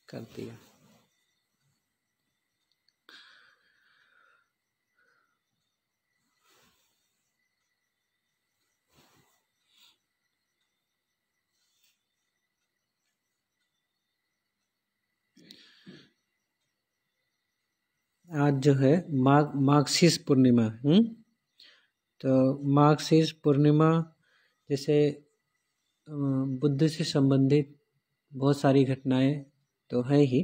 कर दिया। आज जो है मार्गशीर्ष पूर्णिमा। तो मार्गशीर्ष पूर्णिमा जैसे बुद्ध से संबंधित बहुत सारी घटनाएं तो है ही,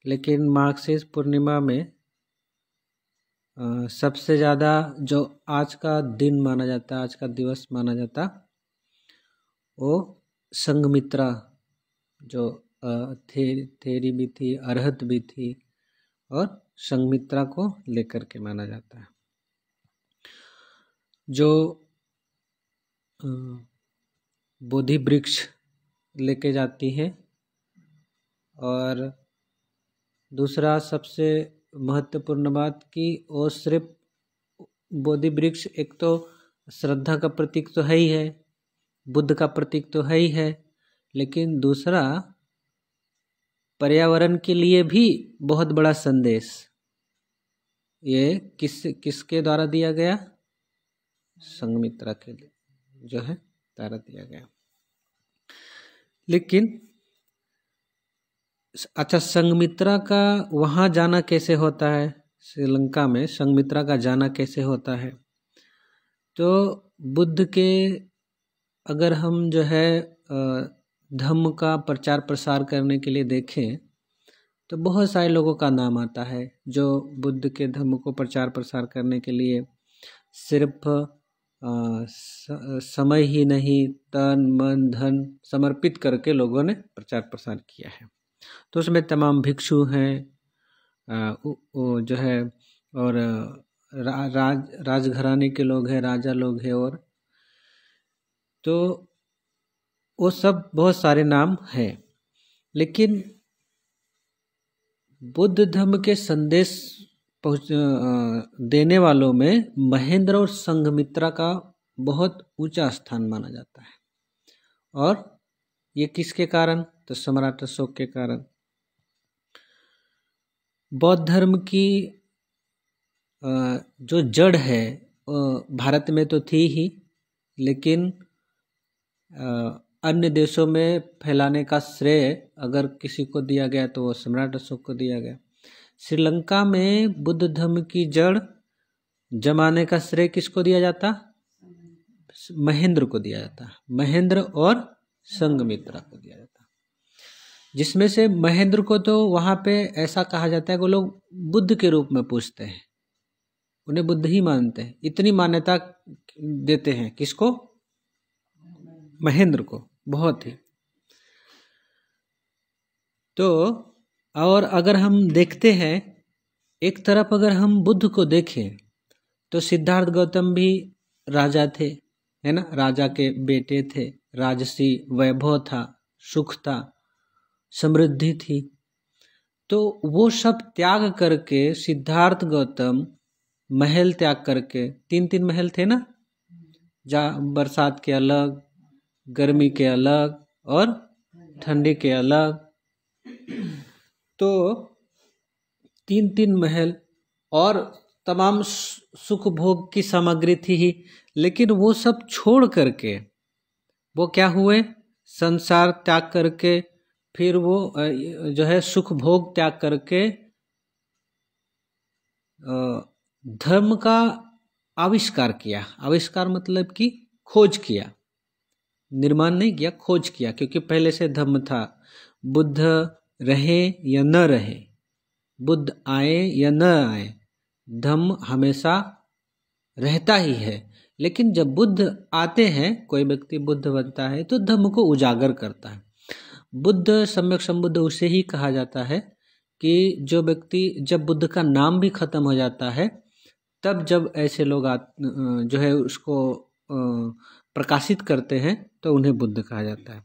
लेकिन मार्गशीर्ष पूर्णिमा में सबसे ज़्यादा जो आज का दिन माना जाता, आज का दिवस माना जाता, वो संघमित्रा जो थेरी भी थी, अरहत भी थी, और संघमित्रा को लेकर के माना जाता है। जो बोधि वृक्ष लेके जाती है, और दूसरा सबसे महत्वपूर्ण बात कि वो सिर्फ बोधि वृक्ष एक तो श्रद्धा का प्रतीक तो है ही है, बुद्ध का प्रतीक तो है ही है, लेकिन दूसरा पर्यावरण के लिए भी बहुत बड़ा संदेश ये किसके द्वारा दिया गया? संघमित्रा के जो है द्वारा दिया गया। लेकिन अच्छा, संघमित्रा का वहाँ जाना कैसे होता है? श्रीलंका में संघमित्रा का जाना कैसे होता है? तो बुद्ध के अगर हम जो है धम्म का प्रचार प्रसार करने के लिए देखें तो बहुत सारे लोगों का नाम आता है जो बुद्ध के धम्म को प्रचार प्रसार करने के लिए सिर्फ समय ही नहीं, तन मन धन समर्पित करके लोगों ने प्रचार प्रसार किया है। तो उसमें तमाम भिक्षु हैं, जो है, और राजघराने के लोग हैं, राजा लोग हैं, और तो वो सब बहुत सारे नाम हैं। लेकिन बुद्ध धर्म के संदेश देने वालों में महेंद्र और संघमित्रा का बहुत ऊंचा स्थान माना जाता है। और ये किसके कारण? तो सम्राट अशोक के कारण। बौद्ध धर्म की जो जड़ है भारत में तो थी ही, लेकिन अन्य देशों में फैलाने का श्रेय अगर किसी को दिया गया तो वो सम्राट अशोक को दिया गया। श्रीलंका में बुद्ध धर्म की जड़ जमाने का श्रेय किसको दिया जाता? महेंद्र को दिया जाता। महेंद्र और संघमित्रा को दिया जाता, जिसमें से महेंद्र को तो वहाँ पे ऐसा कहा जाता है कि वो लोग बुद्ध के रूप में पूजते हैं, उन्हें बुद्ध ही मानते हैं, इतनी मान्यता देते हैं। किसको? महेंद्र को, बहुत ही। तो और अगर हम देखते हैं, एक तरफ अगर हम बुद्ध को देखें तो सिद्धार्थ गौतम भी राजा थे, है ना, राजा के बेटे थे, राजसी वैभव था, सुख था, समृद्धि थी। तो वो सब त्याग करके सिद्धार्थ गौतम महल त्याग करके, 3 महल थे ना, बरसात के अलग, गर्मी के अलग और ठंडी के अलग, तो 3 महल और तमाम सुख भोग की सामग्री थी ही। लेकिन वो सब छोड़ करके वो क्या हुए? संसार त्याग करके, फिर वो जो है सुख भोग त्याग करके धर्म का आविष्कार किया। आविष्कार मतलब कि खोज किया, निर्माण नहीं किया, खोज किया, क्योंकि पहले से धर्म था। बुद्ध रहे या न रहे, बुद्ध आए या न आए, धर्म हमेशा रहता ही है। लेकिन जब बुद्ध आते हैं, कोई व्यक्ति बुद्ध बनता है तो धर्म को उजागर करता है। बुद्ध, सम्यक संबुद्ध उसे ही कहा जाता है कि जो व्यक्ति, जब बुद्ध का नाम भी खत्म हो जाता है, तब जब ऐसे लोग जो है उसको प्रकाशित करते हैं तो उन्हें बुद्ध कहा जाता है।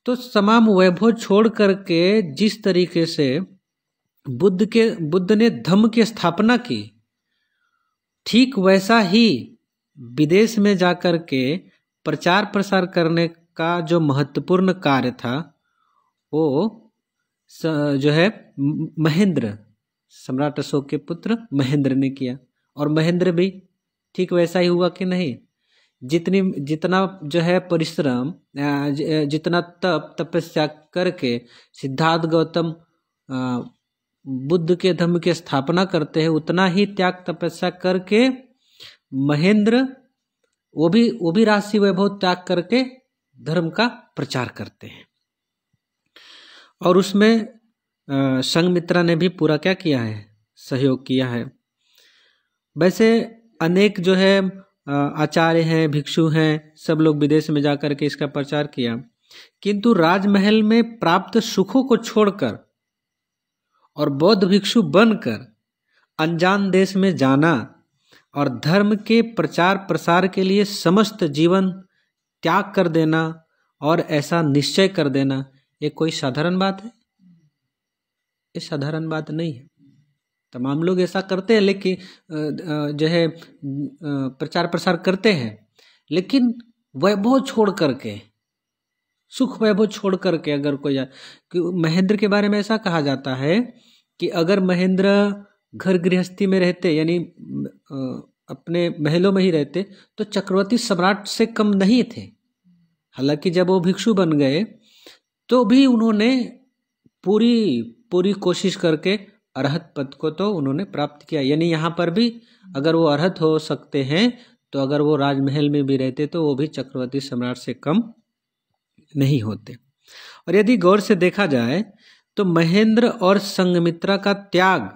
तो तमाम वैभव छोड़ करके जिस तरीके से बुद्ध ने धम्म की स्थापना की, ठीक वैसा ही विदेश में जाकर के प्रचार प्रसार करने का जो महत्वपूर्ण कार्य था, वो जो है महेंद्र, सम्राट अशोक के पुत्र महेंद्र ने किया। और महेंद्र भी ठीक वैसा ही हुआ कि नहीं? जितना जो है परिश्रम, जितना तपस्या करके सिद्धार्थ गौतम बुद्ध के धर्म की स्थापना करते हैं, उतना ही त्याग तपस्या करके महेंद्र वो भी राशि वैभव त्याग करके धर्म का प्रचार करते हैं। और उसमें संघमित्रा ने भी पूरा क्या किया है? सहयोग किया है। वैसे अनेक जो है आचार्य हैं, भिक्षु हैं, सब लोग विदेश में जाकर के इसका प्रचार किया, किंतु राजमहल में प्राप्त सुखों को छोड़कर और बौद्ध भिक्षु बनकर अनजान देश में जाना और धर्म के प्रचार प्रसार के लिए समस्त जीवन त्याग कर देना और ऐसा निश्चय कर देना, ये कोई साधारण बात है? ये साधारण बात नहीं है। तमाम लोग ऐसा करते हैं, लेकिन जो है प्रचार प्रसार करते हैं, लेकिन वैभव छोड़ करके, सुख वैभव छोड़ करके अगर कोई महेंद्र के बारे में ऐसा कहा जाता है कि अगर महेंद्र घर गृहस्थी में रहते, यानी अपने महलों में ही रहते, तो चक्रवर्ती सम्राट से कम नहीं थे। हालांकि जब वो भिक्षु बन गए तो भी उन्होंने पूरी कोशिश करके अरहत पद को तो उन्होंने प्राप्त किया। यानी यहाँ पर भी अगर वो अरहत हो सकते हैं, तो अगर वो राजमहल में भी रहते तो वो भी चक्रवर्ती सम्राट से कम नहीं होते। और यदि गौर से देखा जाए तो महेंद्र और संघमित्रा का त्याग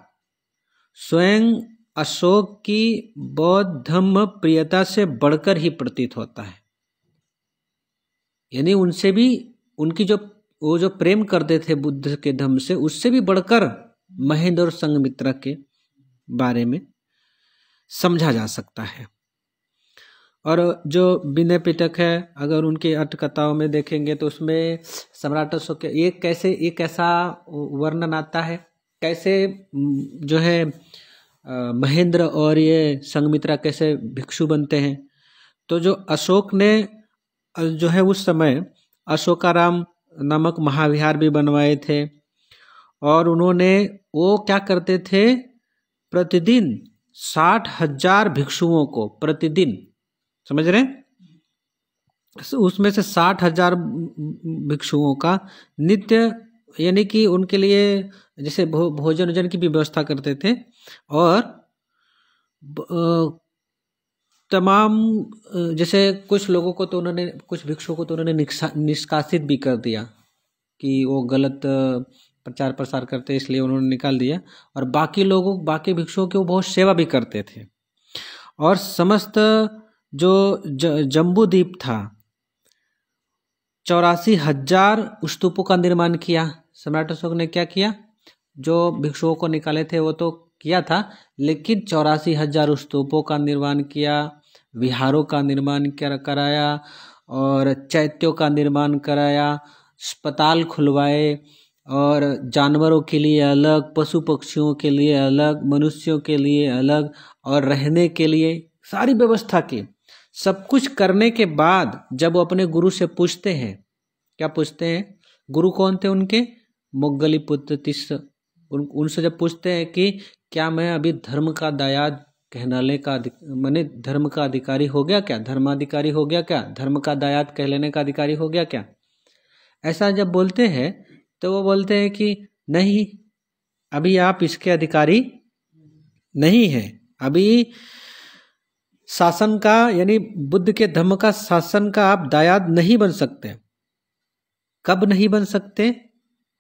स्वयं अशोक की बौद्ध धम्म प्रियता से बढ़कर ही प्रतीत होता है। यानी उनसे भी, उनकी वो जो प्रेम करते थे बुद्ध के धम्म से, उससे भी बढ़कर महेंद्र और संघमित्रा के बारे में समझा जा सकता है। और जो विनय पिटक है, अगर उनके अटकथाओं में देखेंगे तो उसमें सम्राट अशोक के एक ऐसा वर्णन आता है, कैसे जो है महेंद्र और ये संघमित्रा कैसे भिक्षु बनते हैं। तो जो अशोक ने जो है उस समय अशोकाराम नामक महाविहार भी बनवाए थे, और उन्होंने वो क्या करते थे, प्रतिदिन 60,000 भिक्षुओं को, प्रतिदिन, समझ रहे हैं, उसमें से 60,000 भिक्षुओं का नित्य, यानी कि उनके लिए जैसे भोजन की भी व्यवस्था करते थे, और तमाम जैसे कुछ लोगों को तो उन्होंने, कुछ भिक्षुओं को तो उन्होंने निष्कासित भी कर दिया कि वो गलत प्रचार प्रसार करते, इसलिए उन्होंने निकाल दिया। और बाकी भिक्षुओं की वो बहुत सेवा भी करते थे। और समस्त जो जम्बू द्वीप था, 84,000 स्तूपों का निर्माण किया। सम्राट अशोक ने क्या किया? जो भिक्षुओं को निकाले थे वो तो किया था, लेकिन 84,000 स्तूपों का निर्माण किया, विहारों का निर्माण कराया, और चैत्यों का निर्माण कराया, अस्पताल खुलवाए, और जानवरों के लिए अलग, पशु पक्षियों के लिए अलग, मनुष्यों के लिए अलग, और रहने के लिए सारी व्यवस्था की। सब कुछ करने के बाद जब वो अपने गुरु से पूछते हैं, क्या पूछते हैं? गुरु कौन थे उनके? मोग्गलीपुत्र तिस्स। उनसे जब पूछते हैं कि क्या मैं अभी धर्म का दायाद कहलाने का, मैंने धर्म का अधिकारी हो गया क्या, धर्माधिकारी हो गया क्या, धर्म का दायाद कहलाने का अधिकारी हो गया क्या, ऐसा जब बोलते हैं तो वो बोलते हैं कि नहीं, अभी आप इसके अधिकारी नहीं हैं। अभी शासन का, यानी बुद्ध के धर्म का शासन का आप दायाद नहीं बन सकते। कब नहीं बन सकते?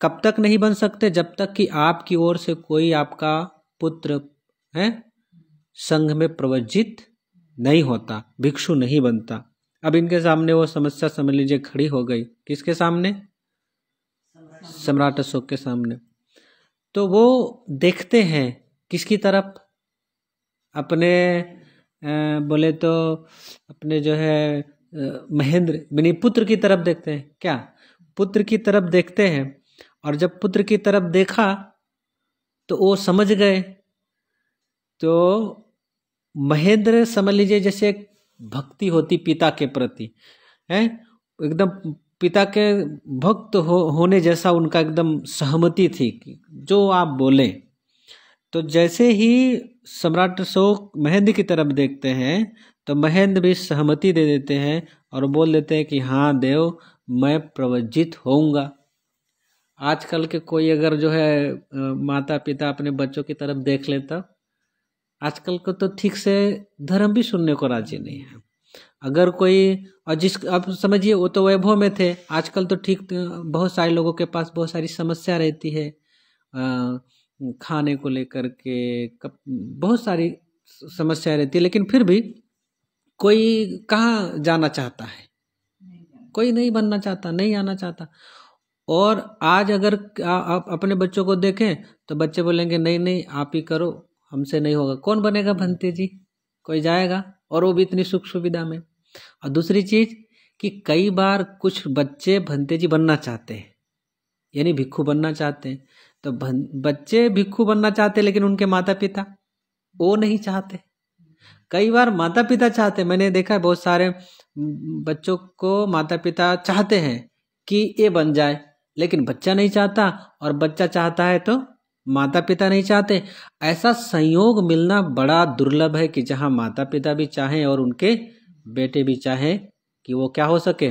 कब तक नहीं बन सकते? जब तक कि आपकी ओर से कोई आपका पुत्र है संघ में प्रवज्जित नहीं होता, भिक्षु नहीं बनता। अब इनके सामने वो समस्या समझ लीजिए खड़ी हो गई। किसके सामने? सम्राट अशोक के सामने। तो वो देखते हैं किसकी तरफ? अपने बोले तो अपने जो है महेंद्र यानी पुत्र की तरफ देखते हैं। क्या? पुत्र की तरफ देखते हैं। और जब पुत्र की तरफ देखा तो वो समझ गए। तो महेंद्र समझ लीजिए जैसे एक भक्ति होती पिता के प्रति है, एकदम पिता के भक्त होने जैसा उनका एकदम सहमति थी कि जो आप बोले। तो जैसे ही सम्राट अशोक महेंद्र की तरफ देखते हैं तो महेंद्र भी सहमति दे देते हैं और बोल देते हैं कि हाँ देव, मैं प्रवज्जित होऊंगा। आजकल के कोई अगर जो है माता पिता अपने बच्चों की तरफ देख लेता, आजकल को तो ठीक से धर्म भी सुनने को राजी नहीं है। अगर कोई, और जिस अब समझिए वो तो वैभव में थे, आजकल तो ठीक बहुत सारे लोगों के पास बहुत सारी समस्या रहती है, खाने को लेकर के बहुत सारी समस्या रहती है, लेकिन फिर भी कोई कहाँ जाना चाहता है, कोई नहीं बनना चाहता, नहीं आना चाहता। और आज अगर आप अपने बच्चों को देखें तो बच्चे बोलेंगे नहीं नहीं आप ही करो, हमसे नहीं होगा। कौन बनेगा भंते जी, कोई जाएगा, और वो भी इतनी सुख सुविधा में। और दूसरी चीज कि कई बार कुछ बच्चे भंते जी बनना चाहते हैं, यानी भिक्षु बनना चाहते हैं। तो बच्चे भिक्षु बनना चाहते हैं लेकिन उनके माता पिता वो नहीं चाहते। कई बार माता पिता चाहते, मैंने देखा है बहुत सारे बच्चों को माता पिता चाहते हैं कि ये बन जाए, लेकिन बच्चा नहीं चाहता, और बच्चा चाहता है तो माता पिता नहीं चाहते। ऐसा संयोग मिलना बड़ा दुर्लभ है कि जहां माता पिता भी चाहें और उनके बेटे भी चाहें कि वो क्या हो सके,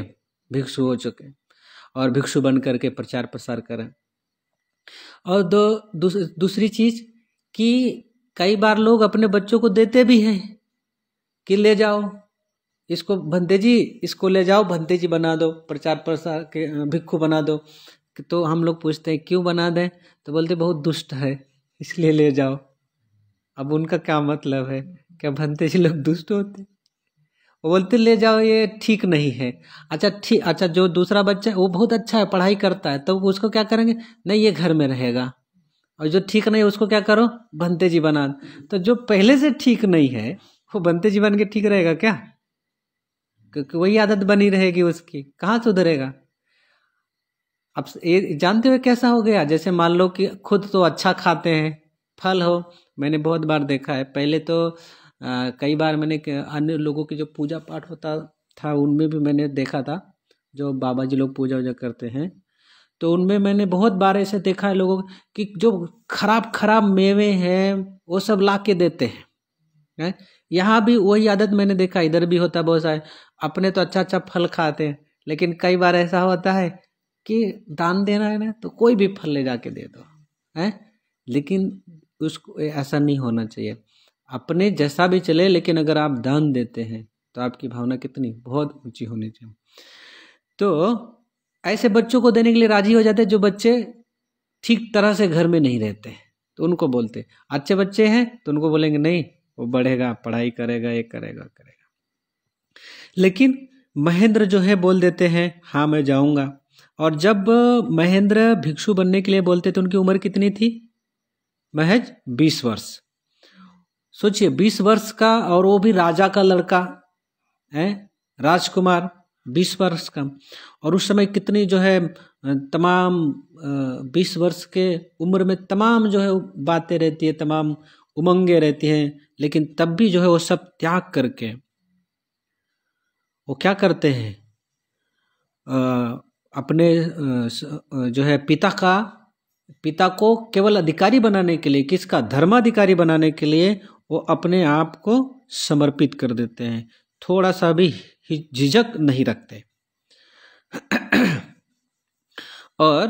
भिक्षु हो सके और भिक्षु बन करके प्रचार प्रसार करें। और दूसरी चीज कि कई बार लोग अपने बच्चों को देते भी हैं कि ले जाओ इसको भंते जी, इसको ले जाओ भंते जी बना दो, प्रचार प्रसार के भिक्षु बना दो। तो हम लोग पूछते हैं क्यों बना दें, तो बोलते बहुत दुष्ट है इसलिए ले जाओ। अब उनका क्या मतलब है, क्या भंते जी लोग दुष्ट होते? वो बोलते ले जाओ ये ठीक नहीं है। अच्छा ठीक, अच्छा जो दूसरा बच्चा है वो बहुत अच्छा है, पढ़ाई करता है, तो उसको क्या करेंगे, नहीं ये घर में रहेगा। और जो ठीक नहीं है उसको क्या करो, भंते जी बना। तो जो पहले से ठीक नहीं है वो भंते जी बन के ठीक रहेगा क्या? क्योंकि वही आदत बनी रहेगी उसकी, कहाँ सुधरेगा। अब ये जानते हुए कैसा हो गया, जैसे मान लो कि खुद तो अच्छा खाते हैं, फल हो, मैंने बहुत बार देखा है। पहले तो कई बार मैंने अन्य लोगों की जो पूजा पाठ होता था उनमें भी मैंने देखा था, जो बाबा जी लोग पूजा वूजा करते हैं, तो उनमें मैंने बहुत बार ऐसे देखा है लोगों कि जो खराब खराब मेवे हैं वो सब ला के देते हैं। यहाँ भी वही आदत मैंने देखा, इधर भी होता बहुत सारे। अपने तो अच्छा अच्छा फल खाते हैं, लेकिन कई बार ऐसा होता है कि दान देना है ना तो कोई भी फल ले जाके दे दो है, लेकिन उसको ऐसा नहीं होना चाहिए। अपने जैसा भी चले, लेकिन अगर आप दान देते हैं तो आपकी भावना कितनी बहुत ऊंची होनी चाहिए। तो ऐसे बच्चों को देने के लिए राजी हो जाते जो बच्चे ठीक तरह से घर में नहीं रहते, तो उनको बोलते। अच्छे बच्चे हैं तो उनको बोलेंगे नहीं वो बढ़ेगा, पढ़ाई करेगा, ये करेगा करेगा। लेकिन महेंद्र जो है बोल देते हैं हाँ मैं जाऊंगा। और जब महेंद्र भिक्षु बनने के लिए बोलते तो उनकी उम्र कितनी थी, महज 20 वर्ष। सोचिए 20 वर्ष का, और वो भी राजा का लड़का है, राजकुमार, 20 वर्ष का। और उस समय कितनी जो है तमाम 20 वर्ष के उम्र में तमाम जो है बातें रहती है, तमाम उमंगे रहती हैं, लेकिन तब भी जो है वो सब त्याग करके वो क्या करते हैं, अपने जो है पिता को केवल अधिकारी बनाने के लिए, किसका, धर्माधिकारी बनाने के लिए वो अपने आप को समर्पित कर देते हैं, थोड़ा सा भी झिझक नहीं रखते। और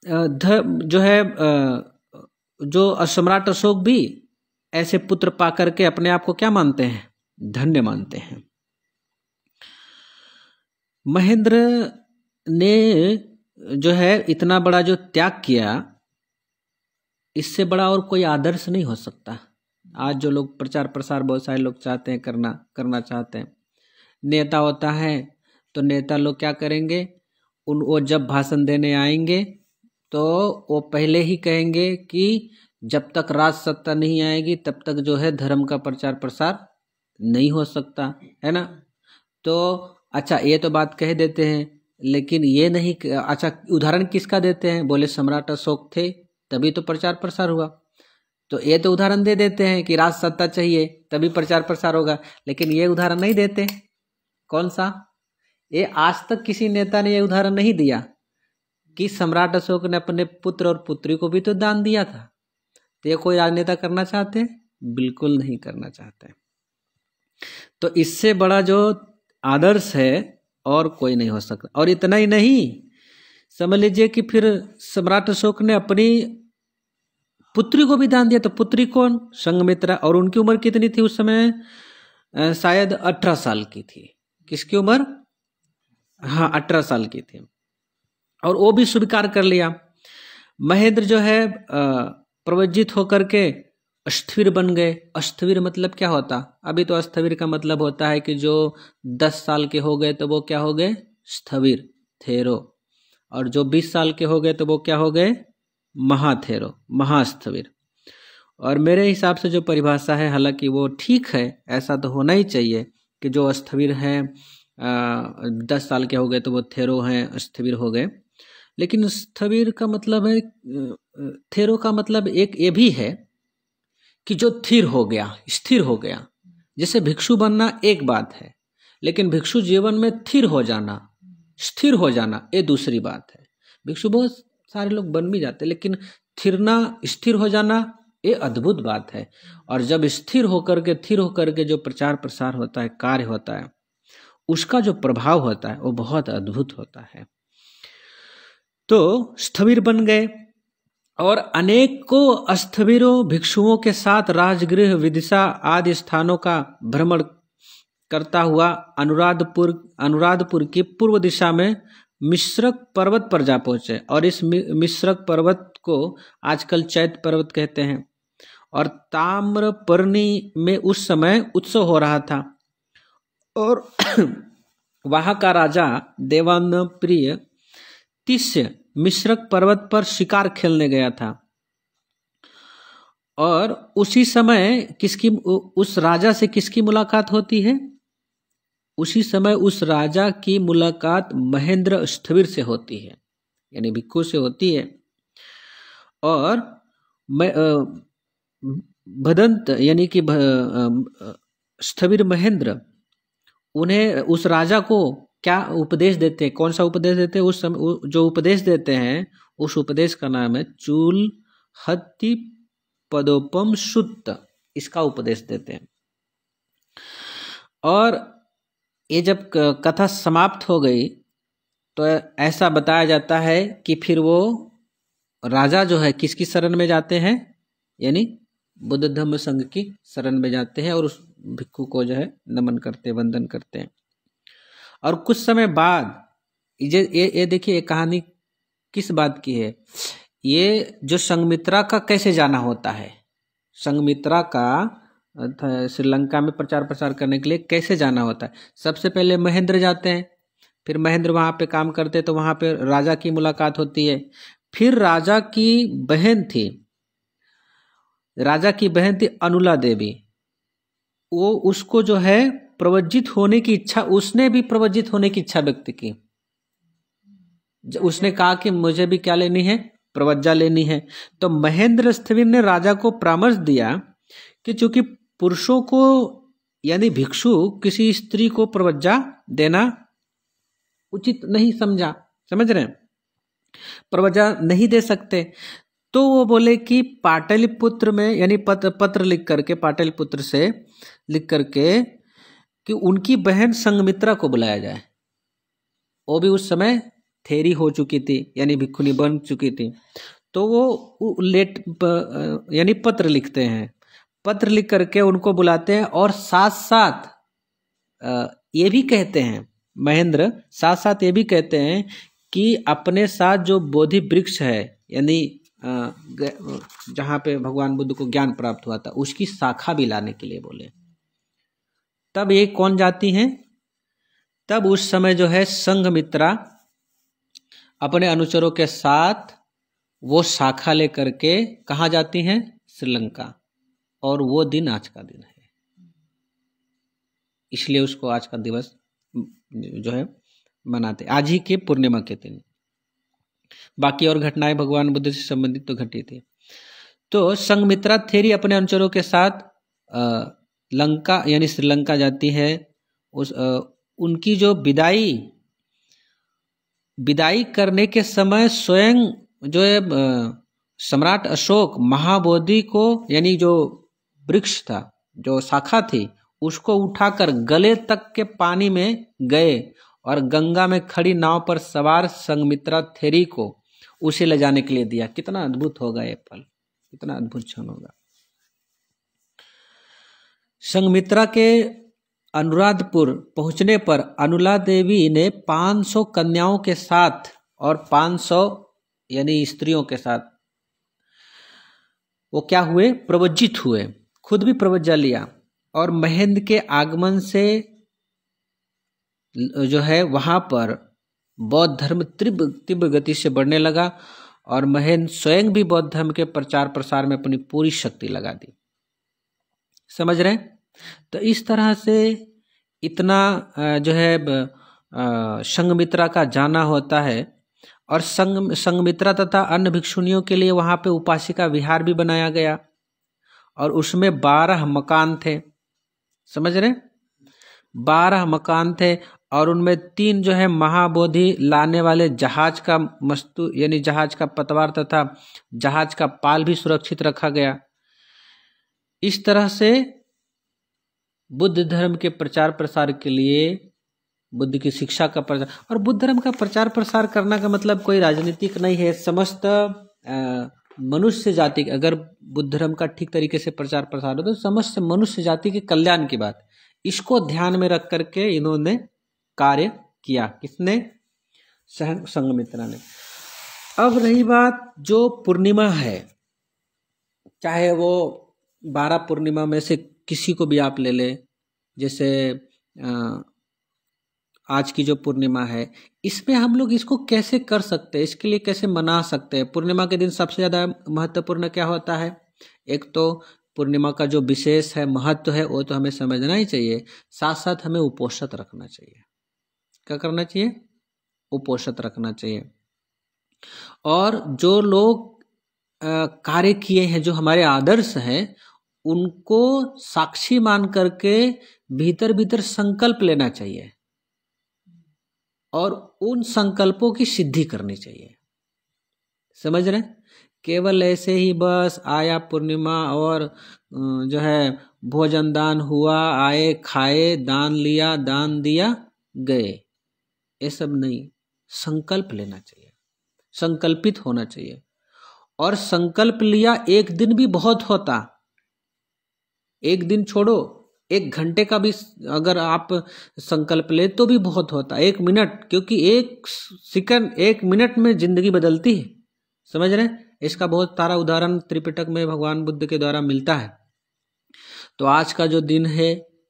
जो है जो सम्राट अशोक भी ऐसे पुत्र पा करके अपने आप को क्या मानते हैं, धन्य मानते हैं। महेंद्र ने जो है इतना बड़ा जो त्याग किया, इससे बड़ा और कोई आदर्श नहीं हो सकता। आज जो लोग प्रचार प्रसार बहुत सारे लोग चाहते हैं करना चाहते हैं, नेता होता है तो नेता लोग क्या करेंगे, वो जब भाषण देने आएंगे तो वो पहले ही कहेंगे कि जब तक राज सत्ता नहीं आएगी तब तक जो है धर्म का प्रचार प्रसार नहीं हो सकता है ना। तो अच्छा ये तो बात कह देते हैं, लेकिन ये नहीं, अच्छा उदाहरण किसका देते हैं, बोले सम्राट अशोक थे तभी तो प्रचार प्रसार हुआ। तो ये तो उदाहरण दे देते हैं कि राज सत्ता चाहिए तभी प्रचार प्रसार होगा, लेकिन ये उदाहरण नहीं देते। कौन सा, ये आज तक किसी नेता ने ये उदाहरण नहीं दिया कि सम्राट अशोक ने अपने पुत्र और पुत्री को भी तो दान दिया था। तो ये कोई राजनेता करना चाहते हैं? बिल्कुल नहीं करना चाहते। तो इससे बड़ा जो आदर्श है और कोई नहीं हो सकता। और इतना ही नहीं, समझ लीजिए कि फिर सम्राट अशोक ने अपनी पुत्री को भी दान दिया। तो पुत्री कौन? संघमित्रा। और उनकी उम्र कितनी थी उस समय? शायद 18 साल की थी। किसकी उम्र? हाँ, 18 साल की थी। और वो भी स्वीकार कर लिया। महेंद्र जो है प्रवज्जित होकर के स्थविर बन गए। स्थविर मतलब क्या होता? अभी तो स्थविर का मतलब होता है कि जो 10 साल के हो गए तो वो क्या हो गए? स्थविर, थेरो। और जो 20 साल के हो गए तो वो क्या हो गए? महाथेरो, महास्थविर। और मेरे हिसाब से जो परिभाषा है, हालांकि वो ठीक है, ऐसा तो होना ही चाहिए कि जो स्थविर हैं 10 साल के हो गए तो वो थेरो हैं, स्थविर हो गए। लेकिन स्थविर का मतलब है, थेरो का मतलब एक ये भी है कि जो स्थिर हो गया, स्थिर हो गया। जैसे भिक्षु बनना एक बात है, लेकिन भिक्षु जीवन में स्थिर हो जाना, स्थिर हो जाना, ये दूसरी बात है। भिक्षु बहुत सारे लोग बन भी जाते, लेकिन स्थिर हो जाना ये अद्भुत बात है। और जब स्थिर होकर के जो प्रचार प्रसार होता है, कार्य होता है, उसका जो प्रभाव होता है वो बहुत अद्भुत होता है। तो स्थविर बन गए और अनेकों स्थविरों भिक्षुओं के साथ राजगृह, विदिशा आदि स्थानों का भ्रमण करता हुआ अनुराधपुर की पूर्व दिशा में मिश्रक पर्वत पर जा पहुंचे। और इस मिश्रक पर्वत को आजकल चैत्य पर्वत कहते हैं। और ताम्रपर्णी में उस समय उत्सव हो रहा था और वहां का राजा देवानप्रिय तिष्य मिश्रक पर्वत पर शिकार खेलने गया था। और उसी समय उस राजा से किसकी मुलाकात होती है? उसी समय उस राजा की मुलाकात महेंद्र स्थविर से होती है, यानी भिक्षु से होती है। और भदंत यानी कि स्थविर महेंद्र उन्हें, उस राजा को क्या उपदेश देते हैं? कौन सा उपदेश देते हैं? उस समय जो उपदेश देते हैं, उस उपदेश का नाम है चूल हत्ति पदोपम शुद्ध। इसका उपदेश देते हैं। और ये जब कथा समाप्त हो गई तो ऐसा बताया जाता है कि फिर वो राजा जो है किसकी शरण में जाते हैं? यानी बुद्ध धम्म संघ की शरण में जाते हैं और उस भिक्षु को जो है नमन करते, वंदन करते हैं। और कुछ समय बाद ये देखिए, ये कहानी किस बात की है? ये जो संघमित्रा का कैसे जाना होता है, संघमित्रा का श्रीलंका में प्रचार प्रसार करने के लिए कैसे जाना होता है। सबसे पहले महेंद्र जाते हैं, फिर महेंद्र वहां पे काम करते, तो वहां पे राजा की मुलाकात होती है। फिर राजा की बहन थी अनुला देवी, वो उसको जो है प्रवज्जित होने की इच्छा, उसने भी प्रवज्जित होने की इच्छा व्यक्त की। उसने कहा कि मुझे भी क्या लेनी है? प्रवज्जा लेनी है। तो महेंद्र स्थविर ने राजा को परामर्श दिया कि चूंकि पुरुषों को यानी भिक्षु किसी स्त्री को प्रवज्जा देना उचित नहीं समझा, समझ रहे हैं, प्रवज्जा नहीं दे सकते। तो वो बोले कि पाटलिपुत्र में, यानी पत्र लिख करके, पाटलिपुत्र से लिख करके कि उनकी बहन संघमित्रा को बुलाया जाए। वो भी उस समय थेरी हो चुकी थी, यानी भिक्षुनी बन चुकी थी। तो वो यानी पत्र लिखते हैं, पत्र लिख करके उनको बुलाते हैं। और साथ साथ ये भी कहते हैं, महेंद्र साथ साथ ये भी कहते हैं कि अपने साथ जो बोधि वृक्ष है, यानी जहाँ पे भगवान बुद्ध को ज्ञान प्राप्त हुआ था, उसकी शाखा भी लाने के लिए बोले। तब ये कौन जाती हैं? तब उस समय जो है संघमित्रा अपने अनुचरों के साथ वो शाखा लेकर के कहाँ जाती हैं? श्रीलंका। और वो दिन आज का दिन है, इसलिए उसको आज का दिवस जो है मनाते, आज ही के पूर्णिमा के दिन। बाकी और घटनाएं भगवान बुद्ध से संबंधित तो घटी थी। तो संघमित्रा थेरी अपने अनुचरों के साथ लंका यानी श्रीलंका जाती है। उनकी जो विदाई विदाई करने के समय स्वयं जो है सम्राट अशोक महाबोधि को, यानी जो वृक्ष था, जो शाखा थी, उसको उठाकर गले तक के पानी में गए और गंगा में खड़ी नाव पर सवार संघमित्रा थेरी को उसे ले जाने के लिए दिया। कितना अद्भुत होगा ये पल, कितना अद्भुत क्षण होगा। संघमित्रा के अनुराधपुर पहुंचने पर अनुला देवी ने 500 कन्याओं के साथ और 500 यानी स्त्रियों के साथ वो क्या हुए, प्रवज्जित हुए, खुद भी प्रवज्जा लिया। और महेंद्र के आगमन से जो है वहां पर बौद्ध धर्म तीव्र गति से बढ़ने लगा और महेंद्र स्वयं भी बौद्ध धर्म के प्रचार प्रसार में अपनी पूरी शक्ति लगा दी। समझ रहे हैं? तो इस तरह से इतना जो है संघमित्रा का जाना होता है। और संघमित्रा तथा अन्य भिक्षुणियों के लिए वहां पे उपासिका विहार भी बनाया गया और उसमें 12 मकान थे। समझ रहे? 12 मकान थे और उनमें 3 जो है महाबोधि लाने वाले जहाज का मस्तू यानी जहाज का पतवार तथा जहाज का पाल भी सुरक्षित रखा गया। इस तरह से बुद्ध धर्म के प्रचार प्रसार के लिए, बुद्ध की शिक्षा का प्रचार, और बुद्ध धर्म का प्रचार प्रसार करना का मतलब कोई राजनीतिक नहीं है। समस्त मनुष्य जाति, अगर बुद्ध धर्म का ठीक तरीके से प्रचार प्रसार हो तो समस्त मनुष्य जाति के कल्याण की बात, इसको ध्यान में रख करके इन्होंने कार्य किया। किसने? संघमित्रा ने। अब रही बात जो पूर्णिमा है, चाहे वो 12 पूर्णिमा में से किसी को भी आप ले ले, जैसे आज की जो पूर्णिमा है, इसमें हम लोग इसको कैसे कर सकते हैं, इसके लिए कैसे मना सकते हैं। पूर्णिमा के दिन सबसे ज़्यादा महत्वपूर्ण क्या होता है? एक तो पूर्णिमा का जो विशेष है, महत्व है, वो तो हमें समझना ही चाहिए। साथ साथ हमें उपोषित रखना चाहिए। क्या करना चाहिए? उपोषित रखना चाहिए। और जो लोग कार्य किए हैं, जो हमारे आदर्श हैं, उनको साक्षी मान करके भीतर भीतर संकल्प लेना चाहिए और उन संकल्पों की सिद्धि करनी चाहिए। समझ रहे? केवल ऐसे ही बस आया पूर्णिमा और जो है भोजन दान हुआ, आए खाए, दान लिया, दान दिया, गए, ये सब नहीं। संकल्प लेना चाहिए, संकल्पित होना चाहिए। और संकल्प लिया, एक दिन भी बहुत होता, एक दिन छोड़ो, 1 घंटे का भी अगर आप संकल्प ले तो भी बहुत होता। 1 मिनट, क्योंकि 1 सेकंड 1 मिनट में जिंदगी बदलती है। समझ रहे? इसका बहुत सारा उदाहरण त्रिपिटक में भगवान बुद्ध के द्वारा मिलता है। तो आज का जो दिन है,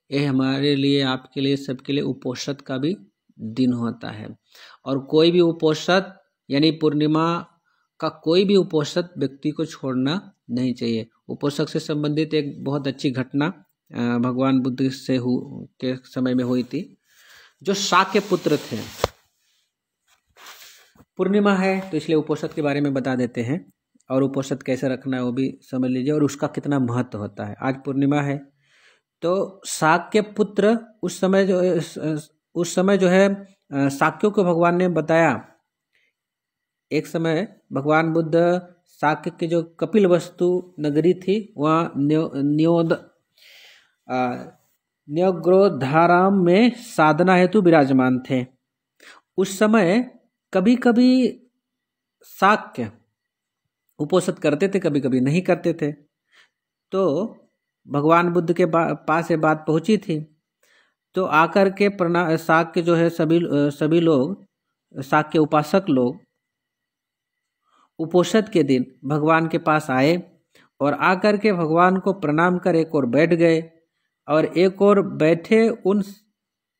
ये हमारे लिए, आपके लिए, सबके लिए उपोषित का भी दिन होता है। और कोई भी उपोषित यानी पूर्णिमा का कोई भी उपोषित व्यक्ति को छोड़ना नहीं चाहिए। उपोषक से संबंधित एक बहुत अच्छी घटना भगवान बुद्ध से के समय में हुई थी। जो शाक्य पुत्र थे, पूर्णिमा है तो इसलिए उपोषित के बारे में बता देते हैं, और उपोषित कैसे रखना है वो भी समझ लीजिए, और उसका कितना महत्व होता है। आज पूर्णिमा है तो शाक्य पुत्र उस समय जो है शाक्यों को भगवान ने बताया। एक समय भगवान बुद्ध शाक्य के जो कपिल वस्तु नगरी थी, वहाँ न्योग्रोधाराम में साधना हेतु विराजमान थे। उस समय कभी कभी शाक्य उपोषित करते थे, कभी कभी नहीं करते थे। तो भगवान बुद्ध के पास ये बात पहुंची थी, तो आकर के शाक्य जो है सभी लोग, शाक्य उपासक लोग उपोषित के दिन भगवान के पास आए और आकर के भगवान को प्रणाम कर एक और बैठ गए। और एक और बैठे उन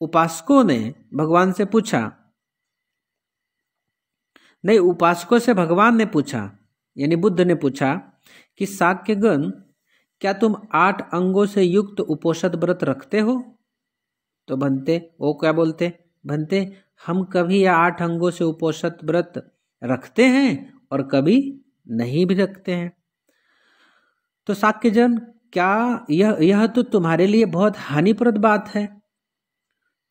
उपासकों ने भगवान से पूछा, नहीं, उपासकों से भगवान ने पूछा, यानी बुद्ध ने पूछा कि शाक्यगण, क्या तुम 8 अंगों से युक्त उपोषित व्रत रखते हो? तो बनते, वो क्या बोलते? बनते, हम कभी या 8 अंगों से उपोषित व्रत रखते हैं और कभी नहीं भी रखते हैं। तो शाक्यजन, क्या यह तो तुम्हारे लिए बहुत हानिप्रद बात है।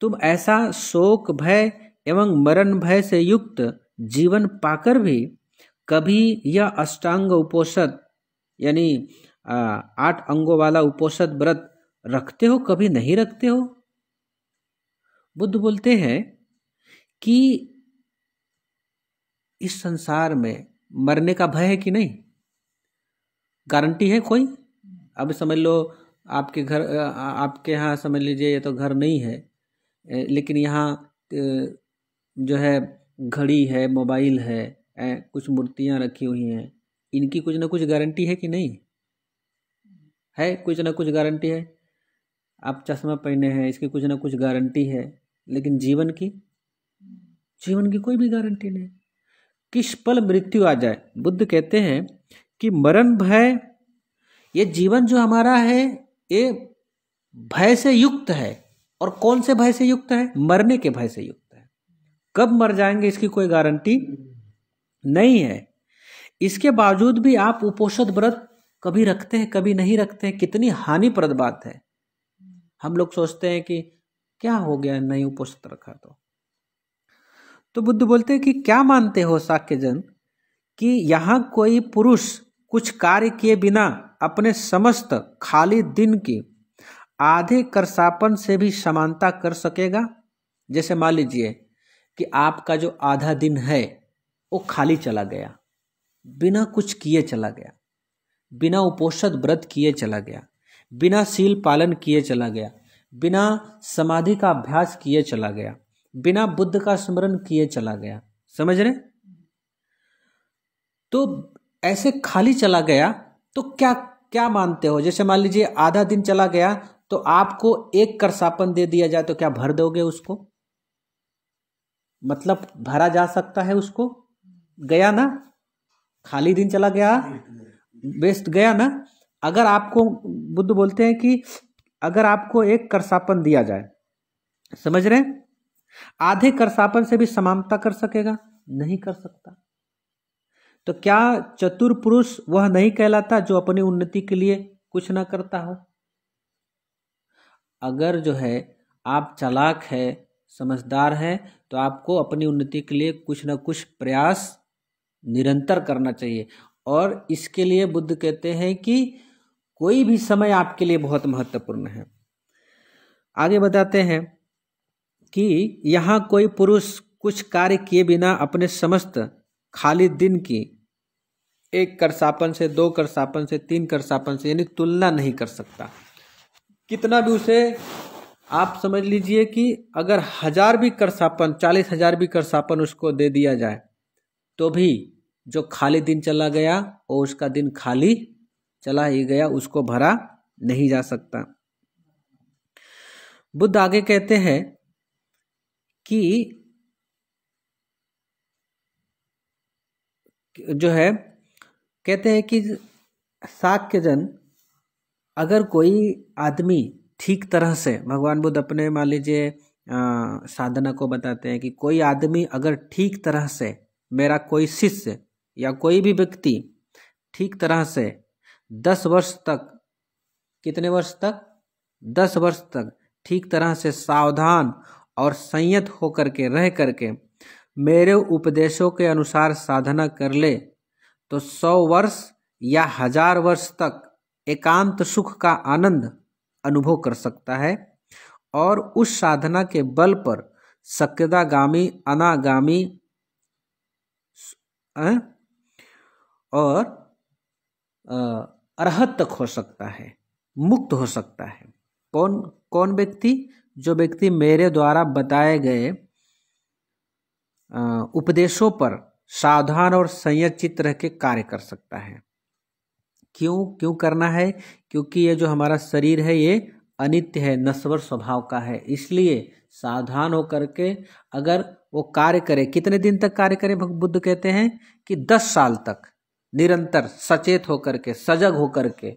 तुम ऐसा शोक, भय एवं मरण भय से युक्त जीवन पाकर भी कभी यह अष्टांग उपोषद यानी 8 अंगों वाला उपोषद व्रत रखते हो, कभी नहीं रखते हो? बुद्ध बोलते हैं कि इस संसार में मरने का भय है कि नहीं? गारंटी है कोई? अब समझ लो आपके घर, आपके यहाँ समझ लीजिए ये तो घर नहीं है, लेकिन यहाँ जो है घड़ी है, मोबाइल है, कुछ मूर्तियाँ रखी हुई हैं, इनकी कुछ ना कुछ गारंटी है कि नहीं है? कुछ ना कुछ गारंटी है। आप चश्मा पहने हैं, इसकी कुछ ना कुछ गारंटी है, लेकिन जीवन की कोई भी गारंटी नहीं। किस पल मृत्यु आ जाए। बुद्ध कहते हैं कि मरण भय, ये जीवन जो हमारा है ये भय से युक्त है। और कौन से भय से युक्त है? मरने के भय से युक्त है। कब मर जाएंगे इसकी कोई गारंटी नहीं है। इसके बावजूद भी आप उपोषद व्रत कभी रखते हैं, कभी नहीं रखते हैं। कितनी हानिप्रद बात है। हम लोग सोचते हैं कि क्या हो गया नहीं उपोषद रखा तो बुद्ध बोलते हैं कि क्या मानते हो शाक्यजन कि यहाँ कोई पुरुष कुछ कार्य किए बिना अपने समस्त खाली दिन की आधे करसापन से भी समानता कर सकेगा? जैसे मान लीजिए कि आपका जो आधा दिन है वो खाली चला गया, बिना कुछ किए चला गया, बिना उपोषद व्रत किए चला गया, बिना शील पालन किए चला गया, बिना समाधि का अभ्यास किए चला गया, बिना बुद्ध का स्मरण किए चला गया। समझ रहे? तो ऐसे खाली चला गया तो क्या क्या मानते हो? जैसे मान लीजिए आधा दिन चला गया तो आपको 1 करसापन दे दिया जाए तो क्या भर दोगे उसको? मतलब भरा जा सकता है उसको? गया ना, खाली दिन चला गया, वेस्ट गया ना। अगर आपको, बुद्ध बोलते हैं कि अगर आपको 1 करसापन दिया जाए, समझ रहे हैं, आधे करसापन से भी समानता कर सकेगा? नहीं कर सकता। तो क्या चतुर पुरुष वह नहीं कहलाता जो अपनी उन्नति के लिए कुछ ना करता हो? अगर जो है आप चालाक है, समझदार है, तो आपको अपनी उन्नति के लिए कुछ ना कुछ प्रयास निरंतर करना चाहिए। और इसके लिए बुद्ध कहते हैं कि कोई भी समय आपके लिए बहुत महत्वपूर्ण है। आगे बताते हैं कि यहाँ कोई पुरुष कुछ कार्य किए बिना अपने समस्त खाली दिन की 1 करसापन से, 2 करसापन से, 3 करसापन से यानी तुलना नहीं कर सकता। कितना भी उसे आप समझ लीजिए कि अगर 1000 भी करसापन, 40,000 भी करसापन उसको दे दिया जाए तो भी जो खाली दिन चला गया वो उसका दिन खाली चला ही गया, उसको भरा नहीं जा सकता। बुद्ध आगे कहते हैं कि जो है, कहते हैं कि शाक्यजन, अगर कोई आदमी ठीक तरह से, भगवान बुद्ध अपने मान लीजिए साधना को बताते हैं कि कोई आदमी अगर ठीक तरह से, मेरा कोई शिष्य या कोई भी व्यक्ति ठीक तरह से 10 वर्ष तक, कितने वर्ष तक? 10 वर्ष तक ठीक तरह से सावधान और संयत होकर के रह करके मेरे उपदेशों के अनुसार साधना कर ले तो 100 वर्ष या 1000 वर्ष तक एकांत सुख का आनंद अनुभव कर सकता है। और उस साधना के बल पर सक्यतागामी, अनागामी और अरहत तक हो सकता है, मुक्त हो सकता है। कौन व्यक्ति? जो व्यक्ति मेरे द्वारा बताए गए उपदेशों पर सावधान और संयत चित्त रह के कार्य कर सकता है। क्यों करना है? क्योंकि ये जो हमारा शरीर है ये अनित्य है, नश्वर स्वभाव का है। इसलिए सावधान होकर के अगर वो कार्य करे, कितने दिन तक कार्य करे? बुद्ध कहते हैं कि 10 साल तक निरंतर सचेत होकर के, सजग होकर के,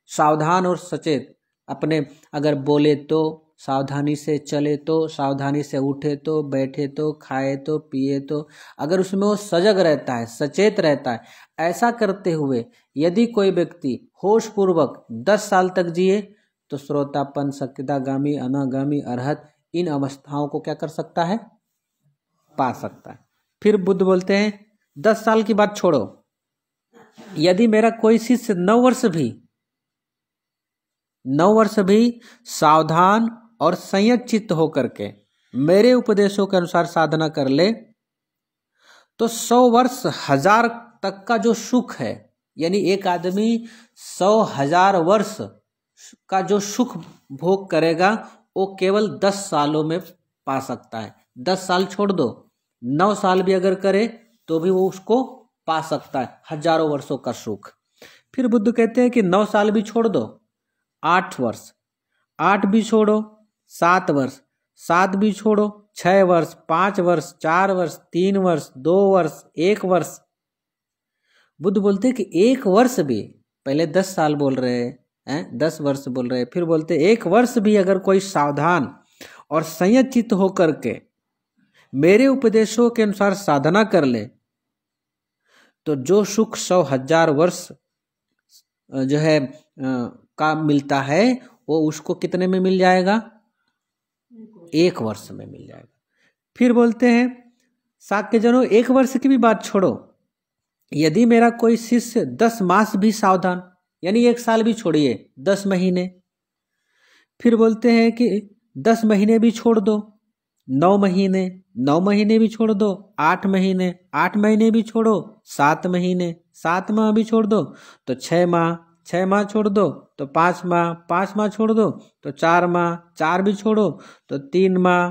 सावधान और सचेत, अपने अगर बोले तो सावधानी से, चले तो सावधानी से, उठे तो, बैठे तो, खाए तो, पिए तो, अगर उसमें वो सजग रहता है, सचेत रहता है, ऐसा करते हुए यदि कोई व्यक्ति होशपूर्वक 10 साल तक जिए तो श्रोतापन, सक्यतागामी, अनागामी, अरहत, इन अवस्थाओं को क्या कर सकता है? पा सकता है। फिर बुद्ध बोलते हैं 10 साल की बात छोड़ो, यदि मेरा कोई शिष्य 9 वर्ष भी सावधान और संयत चित्त होकर के मेरे उपदेशों के अनुसार साधना कर ले, तो 100 वर्ष 1000 तक का जो सुख है, यानी एक आदमी 100,000 वर्ष का जो सुख भोग करेगा वो केवल 10 सालों में पा सकता है। 10 साल छोड़ दो, 9 साल भी अगर करे तो भी वो उसको पा सकता है, हजारों वर्षों का सुख। फिर बुद्ध कहते हैं कि 9 साल भी छोड़ दो, 8 वर्ष, 8 भी छोड़ो, 7 वर्ष, 7 भी छोड़ो, 6 वर्ष, 5 वर्ष, 4 वर्ष, 3 वर्ष, 2 वर्ष, 1 वर्ष। बुद्ध बोलते हैं कि 1 वर्ष भी, पहले 10 साल बोल रहे हैं, 10 वर्ष बोल रहे हैं, फिर बोलते 1 वर्ष भी अगर कोई सावधान और संयत चित्त होकर के मेरे उपदेशों के अनुसार साधना कर ले, तो जो सुख 100,000 वर्ष जो है का मिलता है वो उसको कितने में मिल जाएगा? 1 वर्ष में मिल जाएगा। फिर बोलते हैं साक्य जनों, 1 वर्ष की भी बात छोड़ो, यदि मेरा कोई शिष्य 10 मास भी सावधान, यानी 1 साल भी छोड़िए, 10 महीने, फिर बोलते हैं कि 10 महीने भी छोड़ दो, 9 महीने, 9 महीने भी छोड़ दो, 8 महीने, 8 महीने भी छोड़ो, 7 महीने, 7 माह भी छोड़ दो, तो 6 माह, 6 माह छोड़ दो, तो 5 माह, 5 माह छोड़ दो, तो 4 माह, 4 भी छोड़ो, तो 3 माह,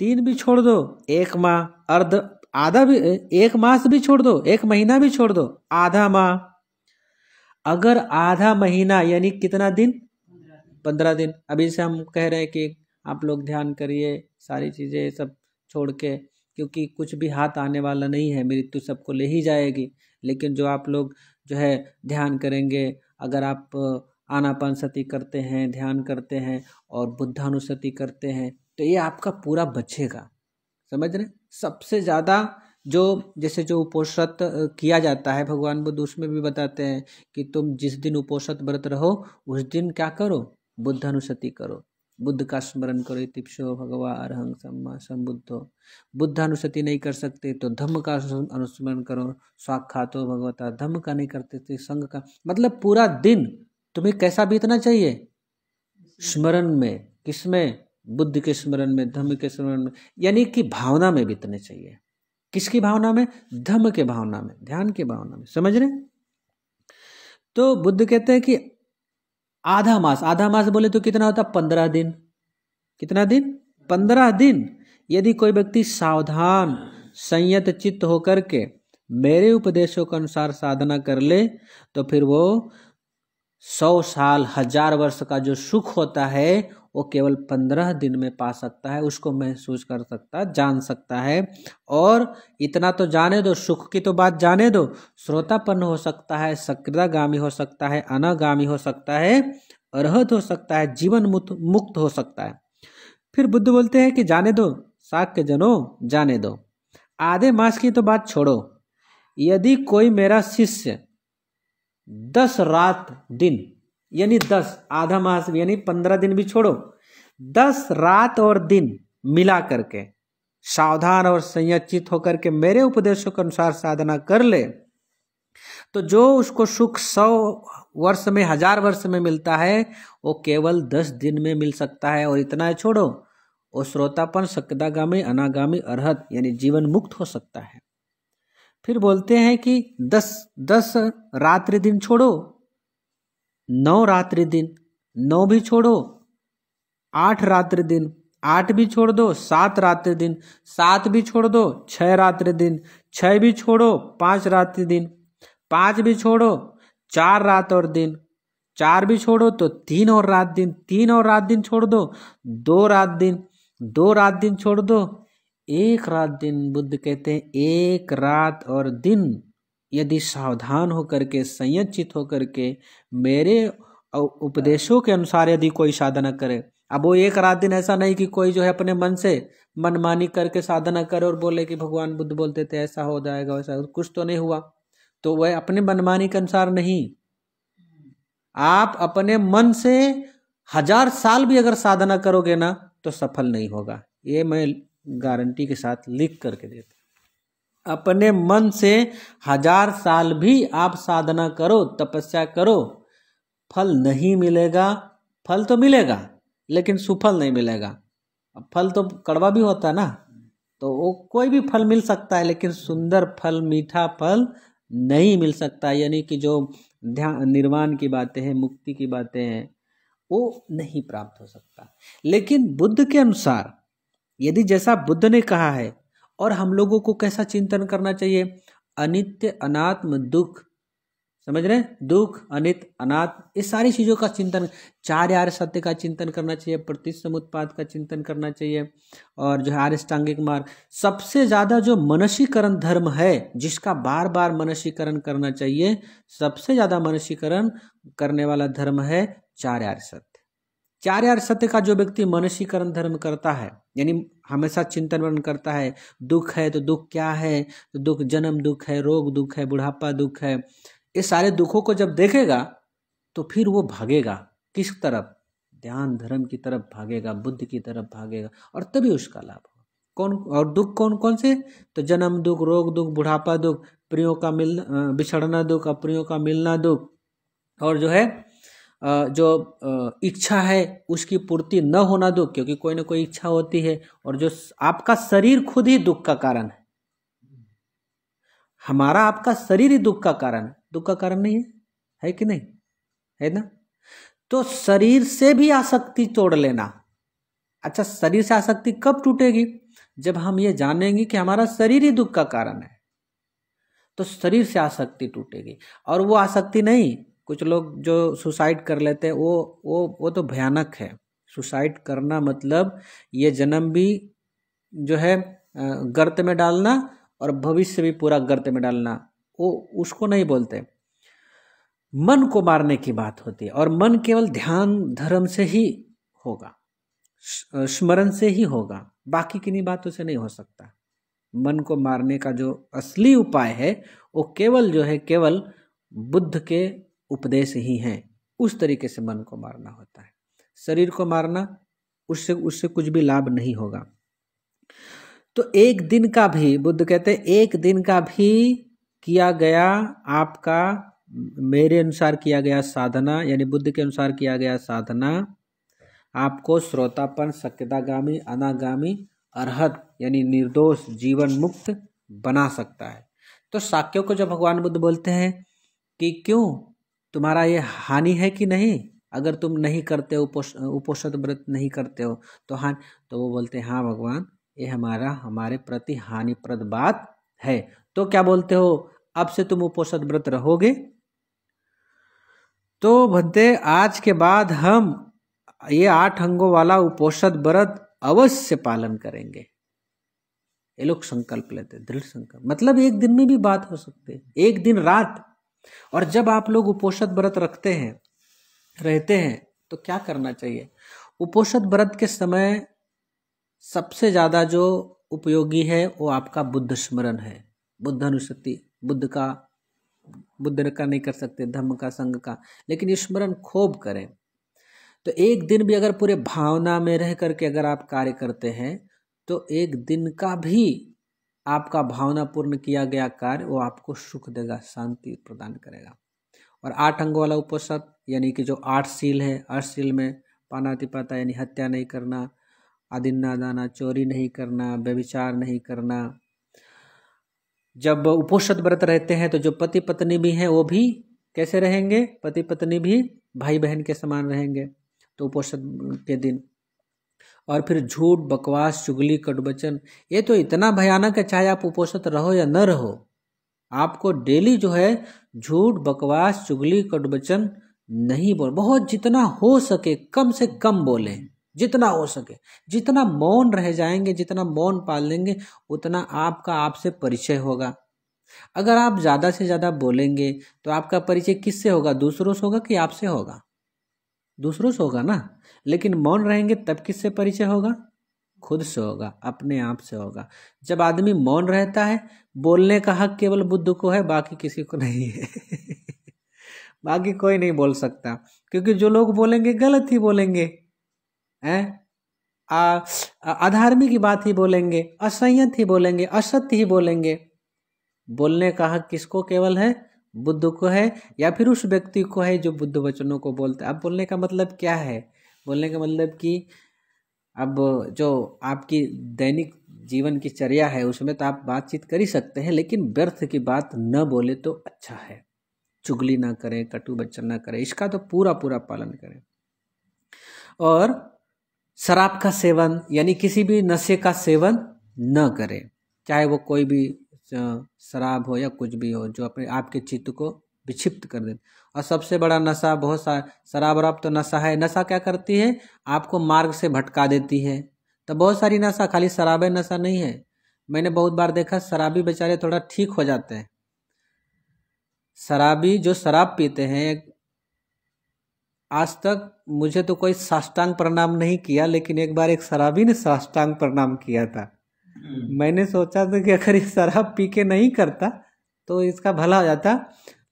3 भी छोड़ दो, 1 माह, अर्ध आधा भी, 1 मास भी छोड़ दो, 1 महीना भी छोड़ दो, आधा माह। अगर आधा महीना यानी कितना दिन? 15 दिन। अभी से हम कह रहे हैं कि आप लोग ध्यान करिए, सारी चीज़ें सब छोड़ के, क्योंकि कुछ भी हाथ आने वाला नहीं है, मृत्यु सबको ले ही जाएगी। लेकिन जो आप लोग जो है ध्यान करेंगे, अगर आप आनापानसति करते हैं, ध्यान करते हैं और बुद्धानुसति करते हैं, तो ये आपका पूरा बचेगा। समझ रहे? सबसे ज़्यादा जो जैसे जो उपोषित किया जाता है, भगवान बुद्ध उसमें भी बताते हैं कि तुम जिस दिन उपोषित व्रत रहो उस दिन क्या करो? बुद्धानुसति करो, बुद्ध का स्मरण करो। इतिपिशो भगवा अरहं सम्मा संबुद्धो। बुद्धानुसति नहीं कर सकते तो धम्म का अनुस्मरण करो, साक्षातो भगवता। धम्म का नहीं करते तो संघ का। मतलब पूरा दिन तुम्हें कैसा बीतना चाहिए? स्मरण में। किसमें? बुद्ध के स्मरण में, धम्म के स्मरण में, यानी कि भावना में बीतने चाहिए। किसकी भावना में? धम्म के भावना में, ध्यान की भावना में। समझ रहे? तो बुद्ध कहते हैं कि आधा मास, आधा मास बोले तो कितना होता? 15 दिन। कितना दिन? 15 दिन। यदि कोई व्यक्ति सावधान संयत चित्त होकर के मेरे उपदेशों के अनुसार साधना कर ले, तो फिर वो 100 साल 1000 वर्ष का जो सुख होता है वो केवल 15 दिन में पा सकता है, उसको महसूस कर सकता है, जान सकता है। और इतना तो जाने दो, सुख की तो बात जाने दो, श्रोतापन्न हो सकता है, सक्रियगामी हो सकता है, अनागामी हो सकता है, अरहत हो सकता है, जीवन मुक्त हो सकता है। फिर बुद्ध बोलते हैं कि जाने दो साक्य जनों, जाने दो, आधे मास की तो बात छोड़ो, यदि कोई मेरा शिष्य 10 रात दिन, यानी 10, आधा मास यानी 15 दिन भी छोड़ो, 10 रात और दिन मिला करके सावधान और संयचित होकर के मेरे उपदेशों के अनुसार साधना कर ले, तो जो उसको सुख 100 वर्ष में, 1000 वर्ष में मिलता है वो केवल 10 दिन में मिल सकता है। और इतना है छोड़ो, वो श्रोतापन, सक्रियगामी, अनागामी, अरहत यानी जीवन मुक्त हो सकता है। फिर बोलते हैं कि 10 रात्रि दिन छोड़ो, 9 रात्रि दिन, 9 भी छोड़ो, 8 रात्रि दिन, 8 भी छोड़ दो, 7 रात्रि दिन, 7 भी छोड़ दो, 6 रात्रि दिन, 6 भी छोड़ो, 5 रात्रि दिन, 5 भी छोड़ो, 4 रात और दिन, 4 भी छोड़ो तो 3 और रात दिन, 3 और रात दिन छोड़ दो, 2 रात दिन, 2 रात दिन छोड़ दो, 1 रात दिन। बुद्ध कहते हैं 1 रात और दिन यदि सावधान होकर के, संयचित होकर के मेरे उपदेशों के अनुसार यदि कोई साधना करे। अब वो 1 रात दिन ऐसा नहीं कि कोई जो है अपने मन से मनमानी करके साधना करे और बोले कि भगवान बुद्ध बोलते थे ऐसा हो जाएगा, वैसा कुछ तो नहीं हुआ, तो वह अपने मनमानी के अनुसार नहीं। आप अपने मन से 1000 साल भी अगर साधना करोगे ना तो सफल नहीं होगा। ये मैं गारंटी के साथ लिख करके देते हैं। अपने मन से 1000 साल भी आप साधना करो, तपस्या करो, फल नहीं मिलेगा। फल तो मिलेगा लेकिन सुफल नहीं मिलेगा। अब फल तो कड़वा भी होता है ना, तो वो कोई भी फल मिल सकता है लेकिन सुंदर फल, मीठा फल नहीं मिल सकता। यानी कि जो ध्यान निर्वाण की बातें हैं, मुक्ति की बातें हैं, वो नहीं प्राप्त हो सकता। लेकिन बुद्ध के अनुसार यदि जैसा बुद्ध ने कहा है, और हम लोगों को कैसा चिंतन करना चाहिए, अनित्य, अनात्म, दुख, समझ रहे हैं, दुख, अनित्य, अनात्म, इस सारी चीजों का चिंतन, 4 आर्य सत्य का चिंतन करना चाहिए, प्रतिसमुत्पाद का चिंतन करना चाहिए, और जो है आर्यष्टांगिक मार्ग। सबसे ज्यादा जो मनसीकरण धर्म है, जिसका बार बार मनसीकरण करना चाहिए, सबसे ज्यादा मनसीकरण करने वाला धर्म है 4 आर्य सत्य। 4 आर्य सत्य का जो व्यक्ति मनसीकरण धर्म करता है, यानी हमेशा चिंतन वर्णन करता है, दुख है तो दुख क्या है, तो दुख जन्म दुख है, रोग दुख है, बुढ़ापा दुख है, ये सारे दुखों को जब देखेगा तो फिर वो भागेगा किस तरफ, ध्यान धर्म की तरफ भागेगा, बुद्ध की तरफ भागेगा, और तभी उसका लाभ होगा। कौन, और दुख कौन कौन से, तो जन्म दुख, रोग दुख, बुढ़ापा दुख, प्रियों का मिलना, बिछड़ना दुख, अप्रियों का मिलना दुख, और जो है जो इच्छा है उसकी पूर्ति न होना दुख, क्योंकि कोई ना कोई इच्छा होती है, और जो आपका शरीर खुद ही दुख का कारण है। हमारा आपका शरीर ही दुख का कारण है, दुख का कारण नहीं है कि नहीं, है ना। तो शरीर से भी आसक्ति तोड़ लेना। अच्छा, शरीर से आसक्ति कब टूटेगी, जब हम ये जानेंगे कि हमारा शरीर ही दुख का कारण है, तो शरीर से आसक्ति टूटेगी। और वो आसक्ति नहीं, कुछ लोग जो सुसाइड कर लेते हैं, वो तो भयानक है। सुसाइड करना मतलब ये जन्म भी जो है गर्त में डालना, और भविष्य भी पूरा गर्त में डालना, वो उसको नहीं बोलते। मन को मारने की बात होती है, और मन केवल ध्यान धर्म से ही होगा, स्मरण से ही होगा, बाकी किन्हीं बातों से नहीं हो सकता। मन को मारने का जो असली उपाय है वो केवल जो है, केवल बुद्ध के उपदेश ही हैं। उस तरीके से मन को मारना होता है। शरीर को मारना, उससे कुछ भी लाभ नहीं होगा। तो एक दिन का भी, बुद्ध कहते हैं, एक दिन का भी किया गया आपका, मेरे अनुसार किया गया साधना, यानी बुद्ध के अनुसार किया गया साधना, आपको श्रोतापन, सक्यतागामी, अनागामी, अरहत यानी निर्दोष, जीवन मुक्त बना सकता है। तो शाक्यों को जब भगवान बुद्ध बोलते हैं कि क्यों तुम्हारा ये हानि है कि नहीं, अगर तुम नहीं करते हो, उपोषद व्रत नहीं करते हो तो हानि, तो वो बोलते हैं हाँ भगवान, ये हमारे प्रति हानिप्रद बात है। तो क्या बोलते हो, अब से तुम उपोषद व्रत रहोगे? तो भंते आज के बाद हम ये 8 अंगों वाला उपोषद व्रत अवश्य पालन करेंगे। ये लोग संकल्प लेते, दृढ़ संकल्प, मतलब एक दिन में भी बात हो सकती है, एक दिन रात। और जब आप लोग उपोषद व्रत रहते हैं तो क्या करना चाहिए? उपोषद व्रत के समय सबसे ज्यादा जो उपयोगी है वो आपका बुद्ध स्मरण है, बुद्ध अनुस्मृति। बुद्ध का नहीं कर सकते, धम्म का, संघ का, लेकिन ये स्मरण खूब करें। तो एक दिन भी अगर पूरे भावना में रह करके अगर आप कार्य करते हैं तो एक दिन का भी आपका भावना पूर्ण किया गया कार्य वो आपको सुख देगा, शांति प्रदान करेगा। और 8 अंगों वाला उपोषद यानी कि जो 8 शील है, 8 शील में पानातिपाता यानी हत्या नहीं करना, आदिन्ना दाना, चोरी नहीं करना, व्यभिचार नहीं करना। जब उपोषद व्रत रहते हैं तो जो पति पत्नी भी हैं वो भी कैसे रहेंगे? पति पत्नी भी भाई बहन के समान रहेंगे तो उपोषद के दिन। और फिर झूठ, बकवास, चुगली, कटुवचन, ये तो इतना भयानक है, चाहे आप उपोषित रहो या न रहो, आपको डेली जो है झूठ, बकवास, चुगली, कटुवचन नहीं बोल, बहुत जितना हो सके कम से कम बोले, जितना हो सके। जितना मौन रह जाएंगे, जितना मौन पाल लेंगे, उतना आपका आपसे परिचय होगा। अगर आप ज्यादा से ज्यादा बोलेंगे तो आपका परिचय किससे होगा? दूसरों से होगा कि आपसे होगा? दूसरों से होगा ना। लेकिन मौन रहेंगे तब किससे परिचय होगा? खुद से होगा, अपने आप से होगा। जब आदमी मौन रहता है, बोलने का हक केवल बुद्ध को है, बाकी किसी को नहीं है। बाकी कोई नहीं बोल सकता, क्योंकि जो लोग बोलेंगे गलत ही बोलेंगे हैं। अधार्मिक की बात ही बोलेंगे, असंयत ही बोलेंगे, असत्य ही बोलेंगे। बोलने का हक किसको केवल है? बुद्ध को है, या फिर उस व्यक्ति को है जो बुद्ध वचनों को बोलता है। अब बोलने का मतलब क्या है? बोलने का मतलब कि अब जो आपकी दैनिक जीवन की चर्या है उसमें तो आप बातचीत कर ही सकते हैं, लेकिन व्यर्थ की बात न बोले तो अच्छा है। चुगली ना करें, कटु वचन ना करें, इसका तो पूरा पूरा पालन करें। और शराब का सेवन यानी किसी भी नशे का सेवन न करें, चाहे वो कोई भी शराब हो या कुछ भी हो जो अपने आपके चित्त को विक्षिप्त कर दे। और सबसे बड़ा नशा, बहुत सा शराब वराब तो नशा है। नशा क्या करती है? आपको मार्ग से भटका देती है। तो बहुत सारी नशा, खाली शराब नशा नहीं है। मैंने बहुत बार देखा शराबी बेचारे थोड़ा ठीक हो जाते हैं। शराबी जो शराब पीते हैं, आज तक मुझे तो कोई साष्टांग प्रणाम नहीं किया, लेकिन एक बार एक शराबी ने साष्टांग प्रणाम किया था। मैंने सोचा था कि अगर ये शराब पी के नहीं करता तो इसका भला हो जाता,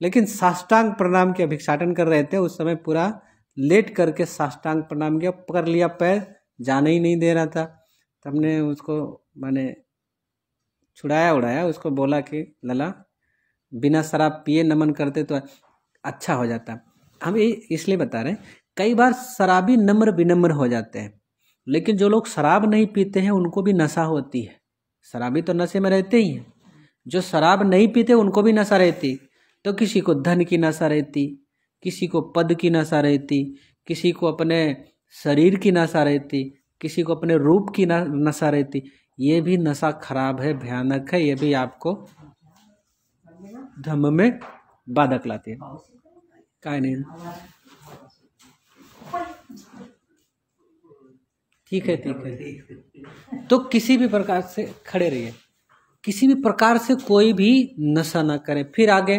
लेकिन साष्टांग प्रणाम किया। भिक्षाटन कर रहे थे उस समय, पूरा लेट करके साष्टांग प्रणाम किया, पकड़ लिया पैर, जाने ही नहीं दे रहा था। तब ने उसको मैंने छुड़ाया उड़ाया, उसको बोला कि लला बिना शराब पिए नमन करते तो अच्छा हो जाता। हम ये इसलिए बता रहे हैं, कई बार शराबी नम्र विनम्र हो जाते हैं, लेकिन जो लोग शराब नहीं पीते हैं उनको भी नशा होती है। शराबी तो नशे में रहते ही हैं, जो शराब नहीं पीते उनको भी नशा रहती। तो किसी को धन की नशा रहती, किसी को पद की नशा रहती, किसी को अपने शरीर की नशा रहती, किसी को अपने रूप की नशा रहती। ये भी नशा खराब है, भयानक है। ये भी आपको धम्म में बाधक लाती है। काय नहीं, ठीक है ठीक है। तो किसी भी प्रकार से खड़े रहिए, किसी भी प्रकार से कोई भी नशा ना करें। फिर आगे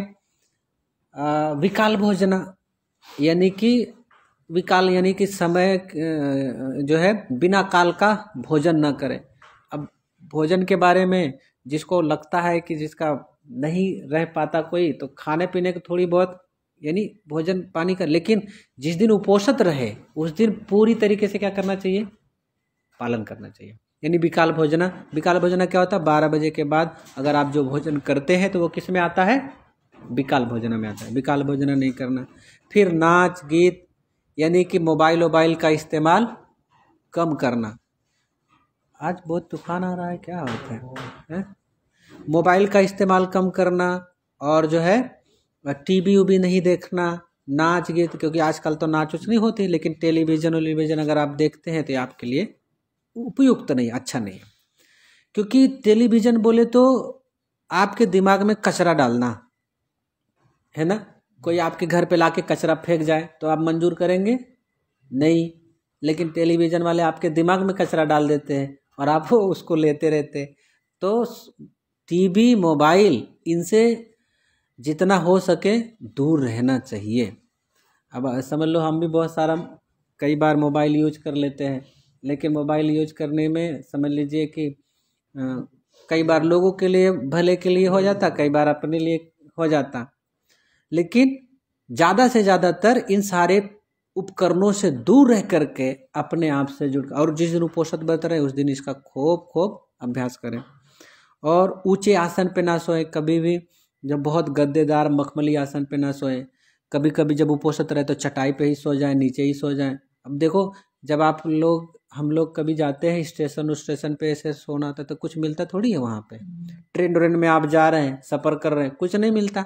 विकाल भोजना, यानी कि विकाल यानी कि समय जो है बिना काल का भोजन ना करें। अब भोजन के बारे में जिसको लगता है कि जिसका नहीं रह पाता कोई, तो खाने पीने को थोड़ी बहुत यानी भोजन पानी का, लेकिन जिस दिन उपोषित रहे उस दिन पूरी तरीके से क्या करना चाहिए? पालन करना चाहिए। यानी विकाल भोजना, विकाल भोजना क्या होता है? 12 बजे के बाद अगर आप जो भोजन करते हैं तो वो किस में आता है? विकाल भोजना में आता है। विकाल भोजना नहीं करना। फिर नाच गीत यानी कि मोबाइल का इस्तेमाल कम करना। आज बहुत तूफान आ रहा है, क्या होता है? मोबाइल का इस्तेमाल कम करना, और जो है टीवी उवी नहीं देखना, नाच गीत, क्योंकि आजकल तो नाच उच नहीं होती, लेकिन टेलीविजन अगर आप देखते हैं तो आपके लिए उपयुक्त नहीं, अच्छा नहीं है। क्योंकि टेलीविजन बोले तो आपके दिमाग में कचरा डालना है ना। कोई आपके घर पे लाके कचरा फेंक जाए तो आप मंजूर करेंगे? नहीं। लेकिन टेलीविजन वाले आपके दिमाग में कचरा डाल देते हैं और आप उसको लेते रहते। तो टीवी मोबाइल इनसे जितना हो सके दूर रहना चाहिए। अब समझ लो हम भी बहुत सारा कई बार मोबाइल यूज कर लेते हैं, लेकिन मोबाइल यूज करने में समझ लीजिए कि कई बार लोगों के लिए भले के लिए हो जाता, कई बार अपने लिए हो जाता, लेकिन ज़्यादा से ज़्यादातर इन सारे उपकरणों से दूर रह करके अपने आप से जुड़, और जिस दिन उपोषित व्रत रहे उस दिन इसका खूब अभ्यास करें। और ऊंचे आसन पे ना सोए कभी भी, जब बहुत गद्देदार मखमली आसन पे ना सोए। कभी कभी जब उपोषित रहे तो चटाई पे ही सो जाए, नीचे ही सो जाए। अब देखो, जब हम लोग कभी जाते हैं स्टेशन पे ऐसे सोना होता है तो कुछ मिलता थोड़ी है वहाँ पे। ट्रेन में आप जा रहे हैं, सफ़र कर रहे हैं, कुछ नहीं मिलता।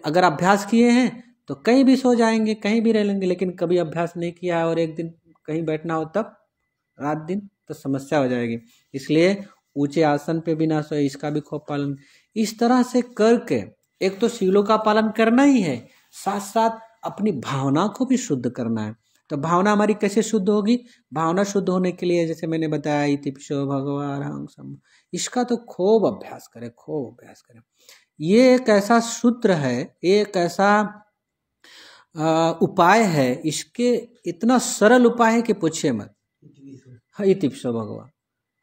अगर अभ्यास किए हैं तो कहीं भी सो जाएंगे, कहीं भी रह लेंगे, लेकिन कभी अभ्यास नहीं किया है और एक दिन कहीं बैठना हो तब रात दिन तो समस्या हो जाएगी। इसलिए ऊंचे आसन पे भी ना सोए, इसका भी खूब पालन। इस तरह से करके एक तो शीलों का पालन करना ही है, साथ साथ अपनी भावना को भी शुद्ध करना है। तो भावना हमारी कैसे शुद्ध होगी? भावना शुद्ध होने के लिए जैसे मैंने बताया इतिपिशो भगवान, इसका तो खूब अभ्यास करें, खूब अभ्यास करें। ये एक ऐसा सूत्र है, एक ऐसा उपाय है, इसके इतना सरल उपाय है कि पूछिए मत। इतिपिशो भगवान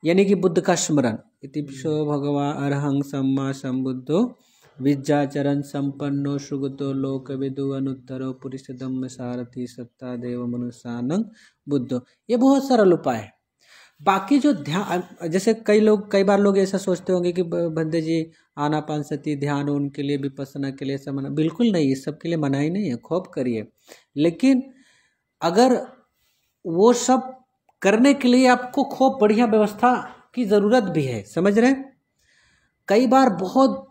यानी कि बुद्ध का स्मरण। इतिपिशो भगवा अरहं सम्मा संबुद्धो विद्याचरण संपन्नो सुगतो लोक विदु अनुत्तरो पुरुष धम्म सारथी सत्ता देव मनुष्यानं बुद्धो। ये बहुत सरल उपाय है। बाकी जो ध्यान, जैसे कई बार लोग ऐसा सोचते होंगे कि बंदे जी आनापानसती ध्यान उनके लिए विपස්සना के लिए सब मना, बिल्कुल नहीं, इस सब के लिए मना ही नहीं है, खूब करिए। लेकिन अगर वो सब करने के लिए आपको खूब बढ़िया व्यवस्था की जरूरत भी है, समझ रहे हैं। कई बार बहुत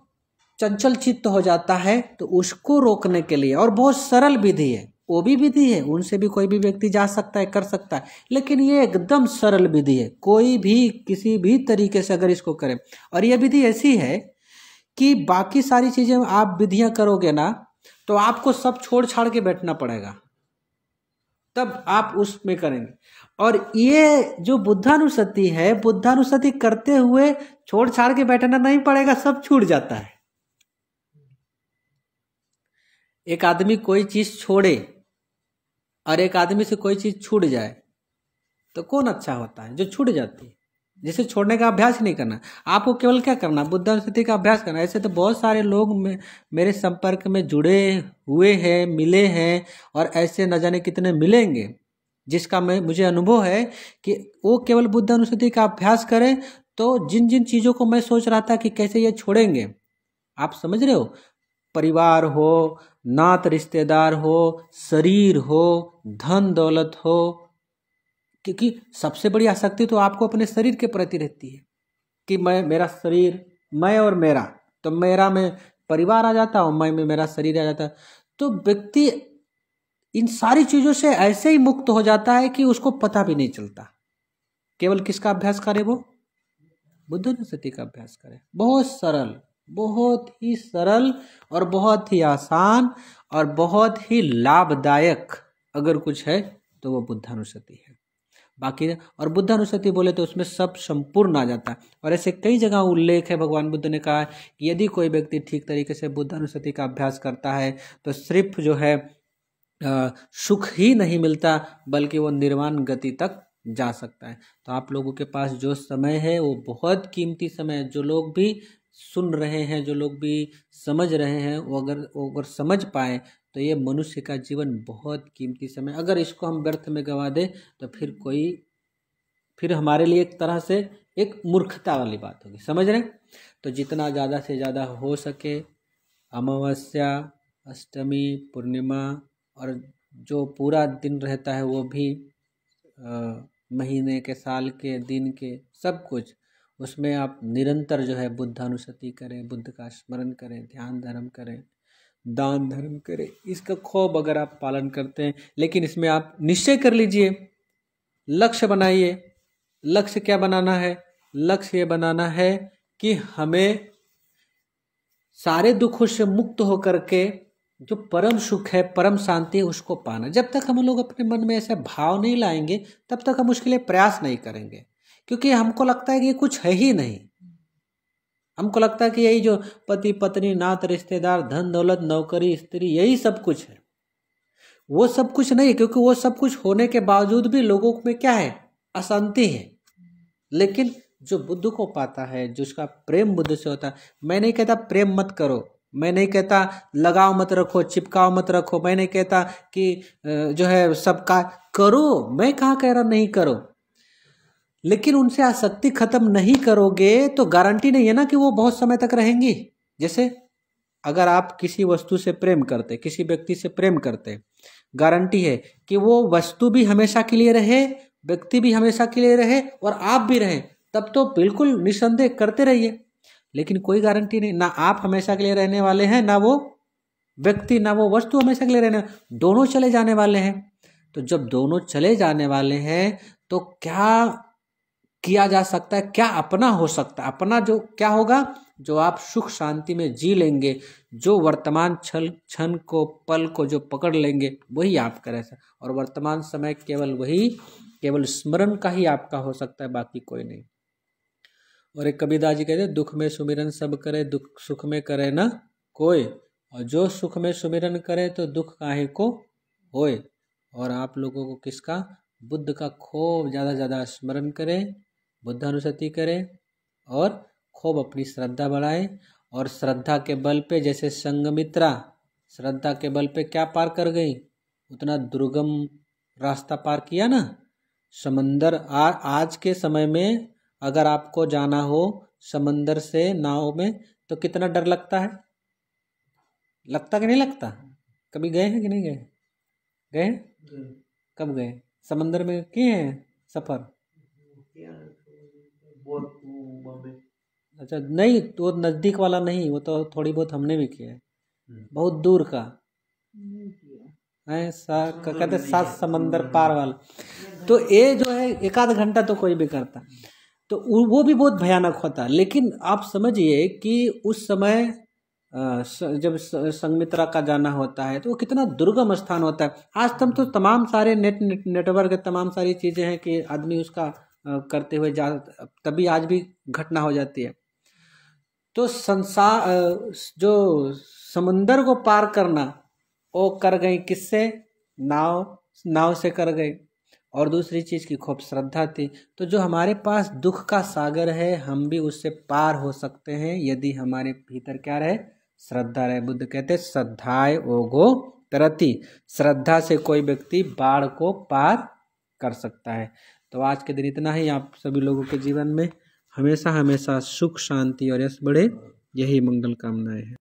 चंचल चित्त हो जाता है, तो उसको रोकने के लिए, और बहुत सरल विधि है, वो भी विधि है, उनसे भी कोई भी व्यक्ति जा सकता है, कर सकता है, लेकिन ये एकदम सरल विधि है, कोई भी किसी भी तरीके से अगर इसको करे। और ये विधि ऐसी है कि बाकी सारी चीजें आप विधियां करोगे ना, तो आपको सब छोड़ छाड़ के बैठना पड़ेगा, तब आप उसमें करेंगे। और ये जो बुद्धानुसति है, बुद्धानुसति करते हुए छोड़ छाड़ के बैठना नहीं पड़ेगा, सब छूट जाता है। एक आदमी कोई चीज छोड़े और एक आदमी से कोई चीज छूट जाए, तो कौन अच्छा होता है? जो छूट जाती है, जिसे छोड़ने का अभ्यास ही नहीं करना। आपको केवल क्या करना, बुद्धानुसति का अभ्यास करना। ऐसे तो बहुत सारे लोग मेरे संपर्क में जुड़े हुए हैं, मिले हैं, और ऐसे न जाने कितने मिलेंगे, जिसका मुझे अनुभव है कि वो केवल बुद्धानुसति का अभ्यास करें, तो जिन जिन चीज़ों को मैं सोच रहा था कि कैसे ये छोड़ेंगे, आप समझ रहे हो, परिवार हो, नात रिश्तेदार हो, शरीर हो, धन दौलत हो, क्योंकि सबसे बड़ी आसक्ति तो आपको अपने शरीर के प्रति रहती है कि मेरा शरीर, मैं और मेरा, तो मेरा में परिवार आ जाता और मैं में मेरा शरीर आ जाता। तो व्यक्ति इन सारी चीजों से ऐसे ही मुक्त हो जाता है कि उसको पता भी नहीं चलता। केवल किसका अभ्यास करे? वो बुद्धानुसति का अभ्यास करे। बहुत सरल, बहुत ही सरल, और बहुत ही आसान, और बहुत ही लाभदायक अगर कुछ है तो वो बुद्धानुसति है। बाकी और बुद्धानुसति बोले तो उसमें सब संपूर्ण आ जाता है। और ऐसे कई जगह उल्लेख है, भगवान बुद्ध ने कहा कि यदि कोई व्यक्ति ठीक तरीके से बुद्धानुसति का अभ्यास करता है तो सिर्फ जो है सुख ही नहीं मिलता, बल्कि वो निर्वाण गति तक जा सकता है। तो आप लोगों के पास जो समय है वो बहुत कीमती समय है। जो लोग भी सुन रहे हैं, जो लोग भी समझ रहे हैं, वो अगर समझ पाए तो ये मनुष्य का जीवन बहुत कीमती समय। अगर इसको हम व्यर्थ में गंवा दें तो फिर हमारे लिए एक तरह से एक मूर्खता वाली बात होगी, समझ रहे? तो जितना ज़्यादा से ज़्यादा हो सके, अमावस्या, अष्टमी, पूर्णिमा, और जो पूरा दिन रहता है वो भी, महीने के, साल के, दिन के, सब कुछ, उसमें आप निरंतर जो है बुद्धानुसति करें, बुद्ध का स्मरण करें, ध्यान धर्म करें, दान धर्म करें। इसका खूब अगर आप पालन करते हैं, लेकिन इसमें आप निश्चय कर लीजिए, लक्ष्य बनाइए। लक्ष्य क्या बनाना है? लक्ष्य ये बनाना है कि हमें सारे दुखों से मुक्त होकर के जो परम सुख है, परम शांति है, उसको पाना। जब तक हम लोग अपने मन में ऐसा भाव नहीं लाएंगे, तब तक हम उसके लिए प्रयास नहीं करेंगे, क्योंकि हमको लगता है कि ये कुछ है ही नहीं। हमको लगता है कि यही जो पति पत्नी, नात रिश्तेदार, धन दौलत, नौकरी, स्त्री, यही सब कुछ है। वो सब कुछ नहीं, क्योंकि वो सब कुछ होने के बावजूद भी लोगों में क्या है? अशांति है। लेकिन जो बुद्ध को पाता है, जिसका प्रेम बुद्ध से होता है, मैं नहीं कहता प्रेम मत करो, मैं नहीं कहता लगाव मत रखो, चिपकाव मत रखो, मैं नहीं कहता कि जो है सबका करो, मैं कहाँ कह रहा नहीं करो, लेकिन उनसे आसक्ति खत्म नहीं करोगे तो गारंटी नहीं है ना कि वो बहुत समय तक रहेंगी। जैसे अगर आप किसी वस्तु से प्रेम करते, किसी व्यक्ति से प्रेम करते, गारंटी है कि वो वस्तु भी हमेशा के लिए रहे, व्यक्ति भी हमेशा के लिए रहे, और आप भी रहे, तब तो बिल्कुल निसंदेह करते रहिए। लेकिन कोई गारंटी नहीं, ना आप हमेशा के लिए रहने वाले हैं, ना वो व्यक्ति, ना वो वस्तु हमेशा के लिए रहने, दोनों चले जाने वाले हैं। तो जब दोनों चले जाने वाले हैं तो क्या किया जा सकता है? क्या अपना हो सकता है? अपना जो क्या होगा? जो आप सुख शांति में जी लेंगे, जो वर्तमान क्षण को, पल को जो पकड़ लेंगे, वही आप करें। और वर्तमान समय केवल स्मरण का ही आपका हो सकता है, बाकी कोई नहीं। और एक कबीरदास जी कहते हैं, दुख में सुमिरन सब करे, दुख सुख में करे ना कोई, और जो सुख में सुमिरन करे तो दुख काहे को होए। और आप लोगों को किसका? बुद्ध का खूब ज़्यादा ज़्यादा स्मरण करें, बुद्धानुसति करें, और खूब अपनी श्रद्धा बढ़ाएं। और श्रद्धा के बल पे, जैसे संघमित्रा श्रद्धा के बल पे क्या पार कर गई? उतना दुर्गम रास्ता पार किया ना। समंदर आज के समय में अगर आपको जाना हो समंदर से नाव में तो कितना डर लगता है? लगता कि नहीं लगता? कभी गए हैं कि नहीं गए? गए हैं? कब गए? समंदर में किए हैं सफर? अच्छा, नहीं तो नजदीक वाला नहीं, वो तो थोड़ी बहुत हमने भी किया है, बहुत दूर का है कहते 7 समंदर पार वाला। तो ये जो है 1 आध घंटा तो कोई भी करता, तो वो भी बहुत भयानक होता। लेकिन आप समझिए कि उस समय जब संघमित्रा का जाना होता है तो वो कितना दुर्गम स्थान होता है। आज तो तमाम सारे नेटवर्क तमाम सारी चीजें हैं कि आदमी उसका करते हुए जा, तभी आज भी घटना हो जाती है। तो संसार जो समंदर को पार करना वो कर गई किससे? नाव से कर गई। और दूसरी चीज की खूब श्रद्धा थी। तो जो हमारे पास दुख का सागर है हम भी उससे पार हो सकते हैं यदि हमारे भीतर क्या रहे? श्रद्धा रहे। बुद्ध कहते श्रद्धाए ओगो तरति, श्रद्धा से कोई व्यक्ति बाढ़ को पार कर सकता है। तो आज के दिन इतना ही। आप सभी लोगों के जीवन में हमेशा हमेशा सुख शांति और यश बढ़े, यही मंगल कामनाएं हैं।